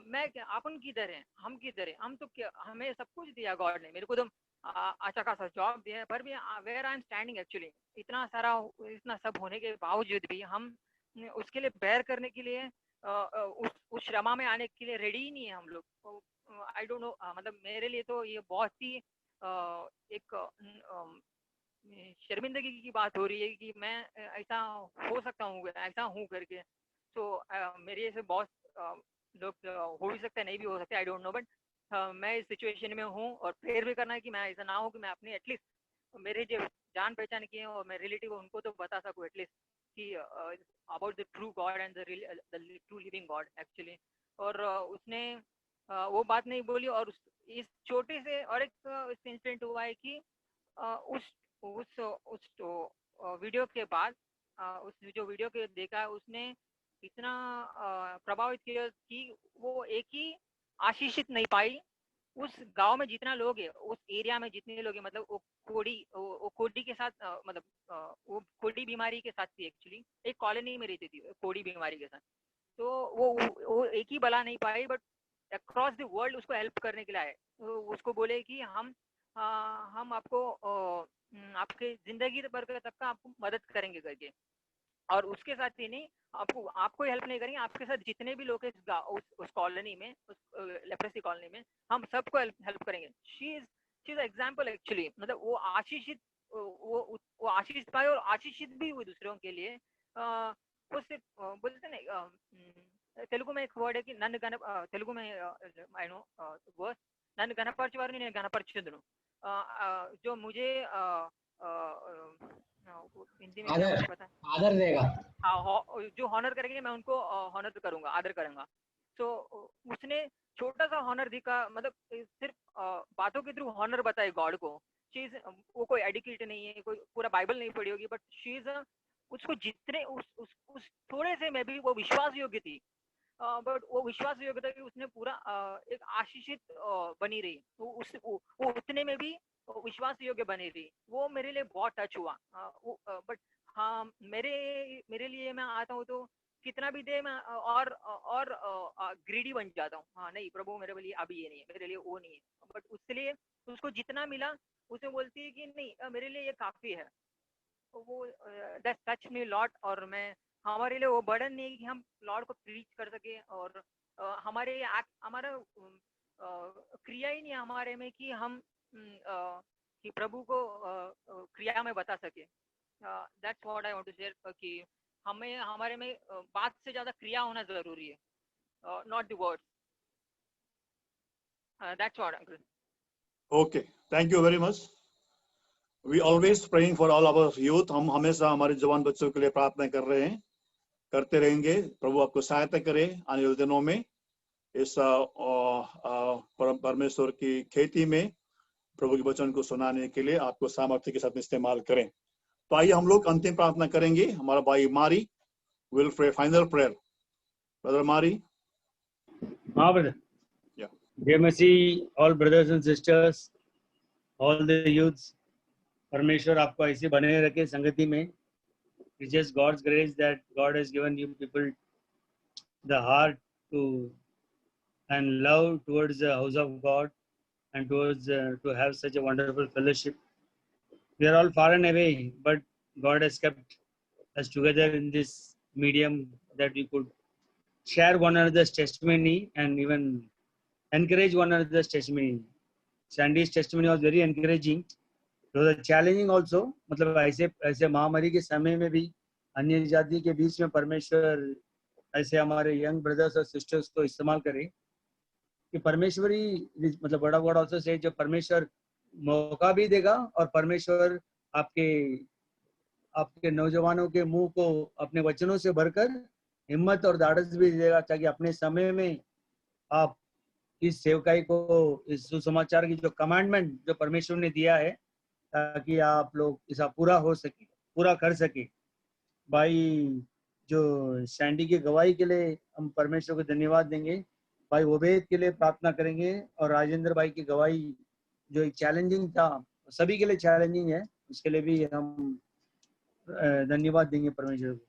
मैं क्या, अपन किधर है, हम किधर है? हम तो क्या, हमें सब कुछ दिया गॉड ने. मेरे को तो अच्छा खासा जॉब दिया है, पर भी where I am standing actually, इतना सब होने के बावजूद भी हम उसके लिए बेयर करने के लिए उस श्रमा में आने के लिए रेडी ही नहीं है हम लोग. आई डोंट नो, मतलब मेरे लिए तो ये बहुत ही एक शर्मिंदगी की बात हो रही है कि मैं ऐसा हो सकता हूँ, ऐसा हूँ करके. तो मेरे से बहुत लोग हो भी सकते हैं, नहीं भी हो सकते, आई डोंट नो. बट मैं इस सिचुएशन में हूँ, और प्रेयर भी करना है कि मैं ऐसा ना हो कि मैं अपने एटलीस्ट मेरे जो जान पहचान किए हैं और मेरे रिलेटिव उनको तो बता सकूँ एटलीस्ट कि about the true God and the true living God actually. और उसने वो बात नहीं बोली, और इस छोटे से और एक इंसिडेंट हुआ है कि उस वीडियो के बाद उस जो वीडियो के देखा उसने इतना प्रभावित किया कि वो एक ही आशीषित नहीं पाई, उस गांव में जितना लोग है, उस एरिया में जितने लोग हैं, मतलब वो कोड़ी के साथ मतलब वो कोड़ी बीमारी के साथ थी एक्चुअली, एक कॉलोनी में रहती थी कोड़ी बीमारी के साथ। तो वो एक ही बला नहीं पाई, बट अक्रॉस द वर्ल्ड उसको हेल्प करने के लिए आए। तो उसको बोले कि हम आपको आपके जिंदगी भर तक का आपको मदद करेंगे करके, और उसके साथ ही नहीं आपको हेल्प नहीं करेंगे, आपके साथ जितने भी लोग हैं उस कॉलोनी में, उस लेप्रेसी कॉलोनी में, हम सबको हेल्प करेंगे। शी इज एग्जांपल एक्चुअली, मतलब वो आशीषित वो आशीष पाए और आशीषित भी हुए दूसरों के लिए। वो सिर्फ बोलते ना तेलुगु में एक वर्ड है कि नन गण, तेलुगु में आई नो वर्ड नन गणपरचवारु నేను గణపరచుదును, जो मुझे हिंदी में क्या पता है, आदर देगा। हाँ, जो हॉनर करेंगे मैं उनको हॉनर करूंगा, आदर करूंगा। तो उसने छोटा सा हॉनर दिखा, मतलब सिर्फ बातों के थ्रू हॉनर बताए गॉड को। चीज वो कोई एडुकेट नहीं है, कोई पूरा बाइबल नहीं पढ़ी होगी, बट शी इज उसको जितने उस थोड़े से में भी वो विश्वास योग्य थी, बट वो विश्वास योग्य था कि उसने पूरा एक आशीषित बनी रही, वो उतने में भी विश्वास योग्य बनी रही। वो मेरे लिए बहुत टच हुआ। बट हाँ, मेरे लिए मैं आता हूँ तो कितना भी दे मैं और ग्रीडी बन जाता हूँ। हाँ नहीं प्रभु मेरे लिए अभी ये नहीं है, मेरे लिए वो नहीं है, बट उसके लिए उसको जितना मिला उसे बोलती है कि नहीं मेरे लिए ये काफी है। वो दैट टच मी लॉट। और मैं हमारे लिए वो बर्डन नहीं है कि हम लॉर्ड को प्रीच कर सके, और हमारा क्रिया ही नहीं है हमारे में कि हम कि प्रभु को क्रिया में बता सके। That's what I want to share कि हमें हमारे में बात से ज्यादा क्रिया होना जरूरी है, not the words. That's what uncle. Okay, thank you very much. We always praying for all our youth. हम हमेशा हमारे जवान बच्चों के लिए प्रार्थना कर रहे हैं, करते रहेंगे। प्रभु आपको सहायता करे आने वाले दिनों में इस परमेश्वर की खेती में प्रभु के वचन को सुनाने के लिए आपको सामर्थ्य के साथ इस्तेमाल करें। तो आइए हम लोग अंतिम प्रार्थना करेंगे। हमारा भाई Mari will pray final prayer. Brother Mari. हाँ brother. Dear Mercy, all brothers and sisters, all the youths, परमेश्वर आपको ऐसे बने रखे संगति में। It's just God's grace that God has given you people the heart to and love towards the house of God and towards to have such a wonderful fellowship. We are all far and away, but God has kept us together in this medium that we could share one another's testimony and even encourage one another's testimony. Sandy's testimony was very encouraging. It was challenging also. मतलब ऐसे महामारी के समय में भी अन्य जाति के बीच में परमेश्वर ऐसे हमारे यंग ब्रदर्स और सिस्टर्स को इस्तेमाल करे कि परमेश्वरी मतलब बड़ा ऑल्सो से जो परमेश्वर मौका भी देगा और परमेश्वर आपके नौजवानों के मुंह को अपने वचनों से भरकर हिम्मत और धाड़स भी देगा ताकि अपने समय में आप इस सेवकाई को, इस सुसमाचार की जो कमांडमेंट जो परमेश्वर ने दिया है ताकि आप लोग इसका पूरा कर सके। भाई जो सैंडी की गवाही के लिए हम परमेश्वर को धन्यवाद देंगे। भाई ओबेद के लिए प्रार्थना करेंगे और राजेंद्र भाई की गवाही जो एक चैलेंजिंग था, सभी के लिए चैलेंजिंग है, उसके लिए भी हम धन्यवाद देंगे परमेश्वर को।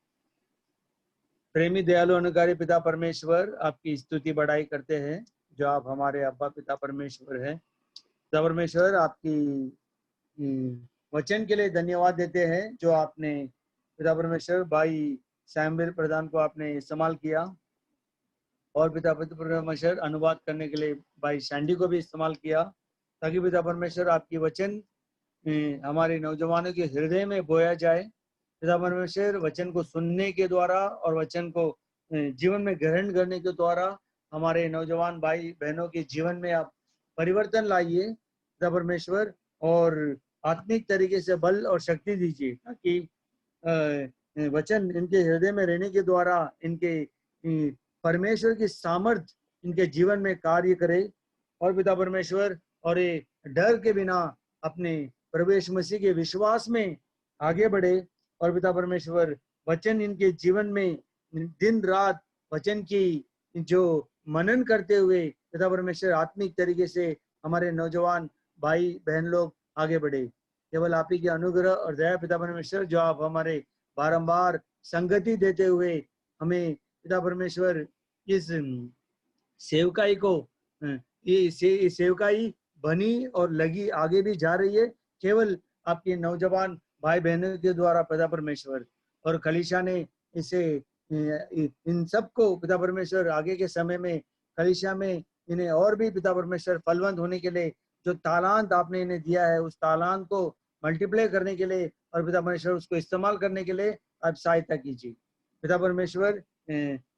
प्रेमी दयालु अनुकारी पिता परमेश्वर, आपकी स्तुति बढ़ाई करते हैं जो आप हमारे अब्बा पिता परमेश्वर हैं। पिता परमेश्वर, आपकी वचन के लिए धन्यवाद देते हैं जो आपने पिता परमेश्वर भाई सैमुअल प्रधान को आपने इस्तेमाल किया और पिता परमेश्वर अनुवाद करने के लिए भाई सैंडी को भी इस्तेमाल किया ताकि पिता परमेश्वर आपकी वचन हमारे नौजवानों के हृदय में बोया जाए। पिता परमेश्वर, वचन को सुनने के द्वारा और वचन को जीवन में ग्रहण करने के द्वारा हमारे नौजवान भाई बहनों के जीवन में आप परिवर्तन लाइए पिता परमेश्वर, और आत्मिक तरीके से बल और शक्ति दीजिए, ताकि वचन इनके हृदय में रहने के द्वारा इनके परमेश्वर की सामर्थ इनके जीवन में कार्य करे, और पिता परमेश्वर और ये डर के बिना अपने प्रभु यीशु मसीह के विश्वास में आगे बढ़े, और पिता परमेश्वर वचन इनके जीवन में दिन रात वचन की जो मनन करते हुए पिता परमेश्वर आत्मिक तरीके से हमारे नौजवान भाई बहन लोग आगे बढ़े। केवल आप ही के अनुग्रह और दया पिता परमेश्वर, जो आप हमारे बारंबार संगति देते हुए हमें पिता परमेश्वर इस सेवकाई को, ये सेवकाई बनी और लगी आगे भी जा रही है, केवल आपके नौजवान भाई बहनों के द्वारा पिता परमेश्वर, और कलीसिया ने इसे इन सबको पिता परमेश्वर आगे के समय में कलीसिया में इन्हें और भी पिता परमेश्वर फलवंत होने के लिए जो तालांत आपने इन्हें दिया है, उस तालांत को मल्टीप्लाई करने के लिए और पिता परमेश्वर उसको इस्तेमाल करने के लिए आप सहायता कीजिए। पिता परमेश्वर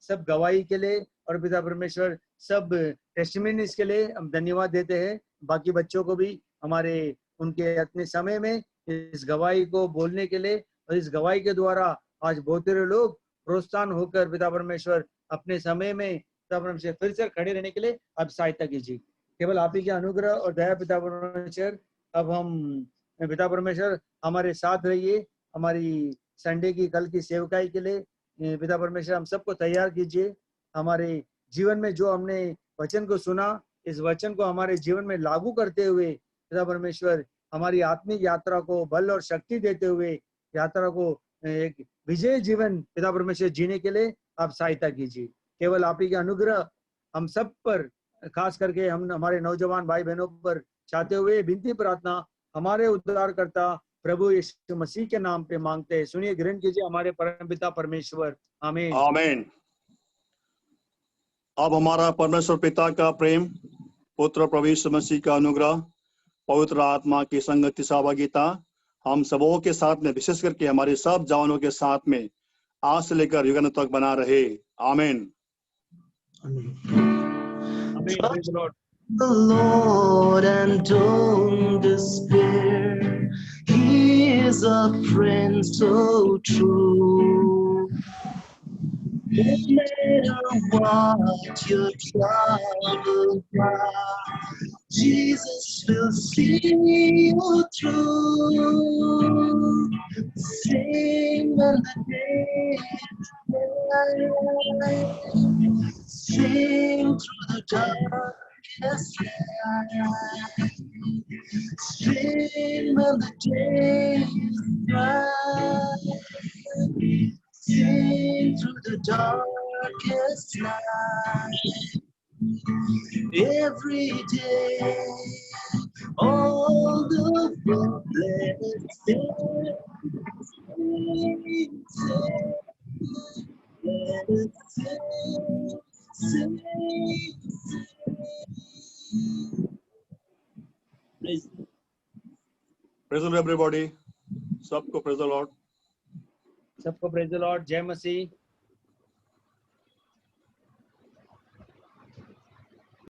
सब गवाही के लिए और पिता परमेश्वर सब टेस्टिमनीज के लिए हम धन्यवाद देते हैं। बाकी बच्चों को भी हमारे उनके अपने समय में इस गवाही को बोलने के लिए, और इस गवाही के द्वारा आज बहुत सारे लोग प्रोत्साहन होकर पिता परमेश्वर अपने समय में पिता परमेश्वर फिर से खड़े रहने के लिए आप सहायता कीजिए। केवल आप ही के अनुग्रह और दया पिता परमेश्वर, अब हम पिता परमेश्वर हमारे साथ रहिए, हमारी संडे की कल की सेवकाई के लिए पिता परमेश्वर हम सबको तैयार कीजिए। हमारे जीवन में जो हमने वचन को सुना, इस वचन को हमारे जीवन में लागू करते हुए पिता परमेश्वर हमारी आत्मिक यात्रा को बल और शक्ति देते हुए यात्रा को एक विजय जीवन पिता परमेश्वर जीने के लिए आप सहायता कीजिए। केवल आप ही के अनुग्रह हम सब पर, खास करके हम हमारे नौजवान भाई बहनों पर चाहते हुए विनती प्रार्थना हमारे उद्धारकर्ता प्रभु यीशु मसीह के नाम पे मांगते हैं। सुनिए, ग्रहण कीजिए हमारे परमपिता परमेश्वर। आमीन आमीन। अब हमारा परमेश्वर पिता का प्रेम, पुत्र प्रभु यीशु मसीह का अनुग्रह, पवित्र आत्मा की संगति सहभागिता हम सबों के साथ में, विशेष करके हमारे सब जवानों के साथ में आज से लेकर युगान तक बना रहे। आमीन। Praise the Lord. The Lord and don't despair. He is a friend so true. No matter what your troubles are, Jesus will see you through. Sing when the day is bright. Sing through the darkest night. Sing when the day is bright. Sing through the darkest night. Every day, all the world, let it sing, sing, let it sing, sing, sing. Praise Praise the Lord everybody। सबको praise the Lord। सबको praise the Lord. जय मसीह।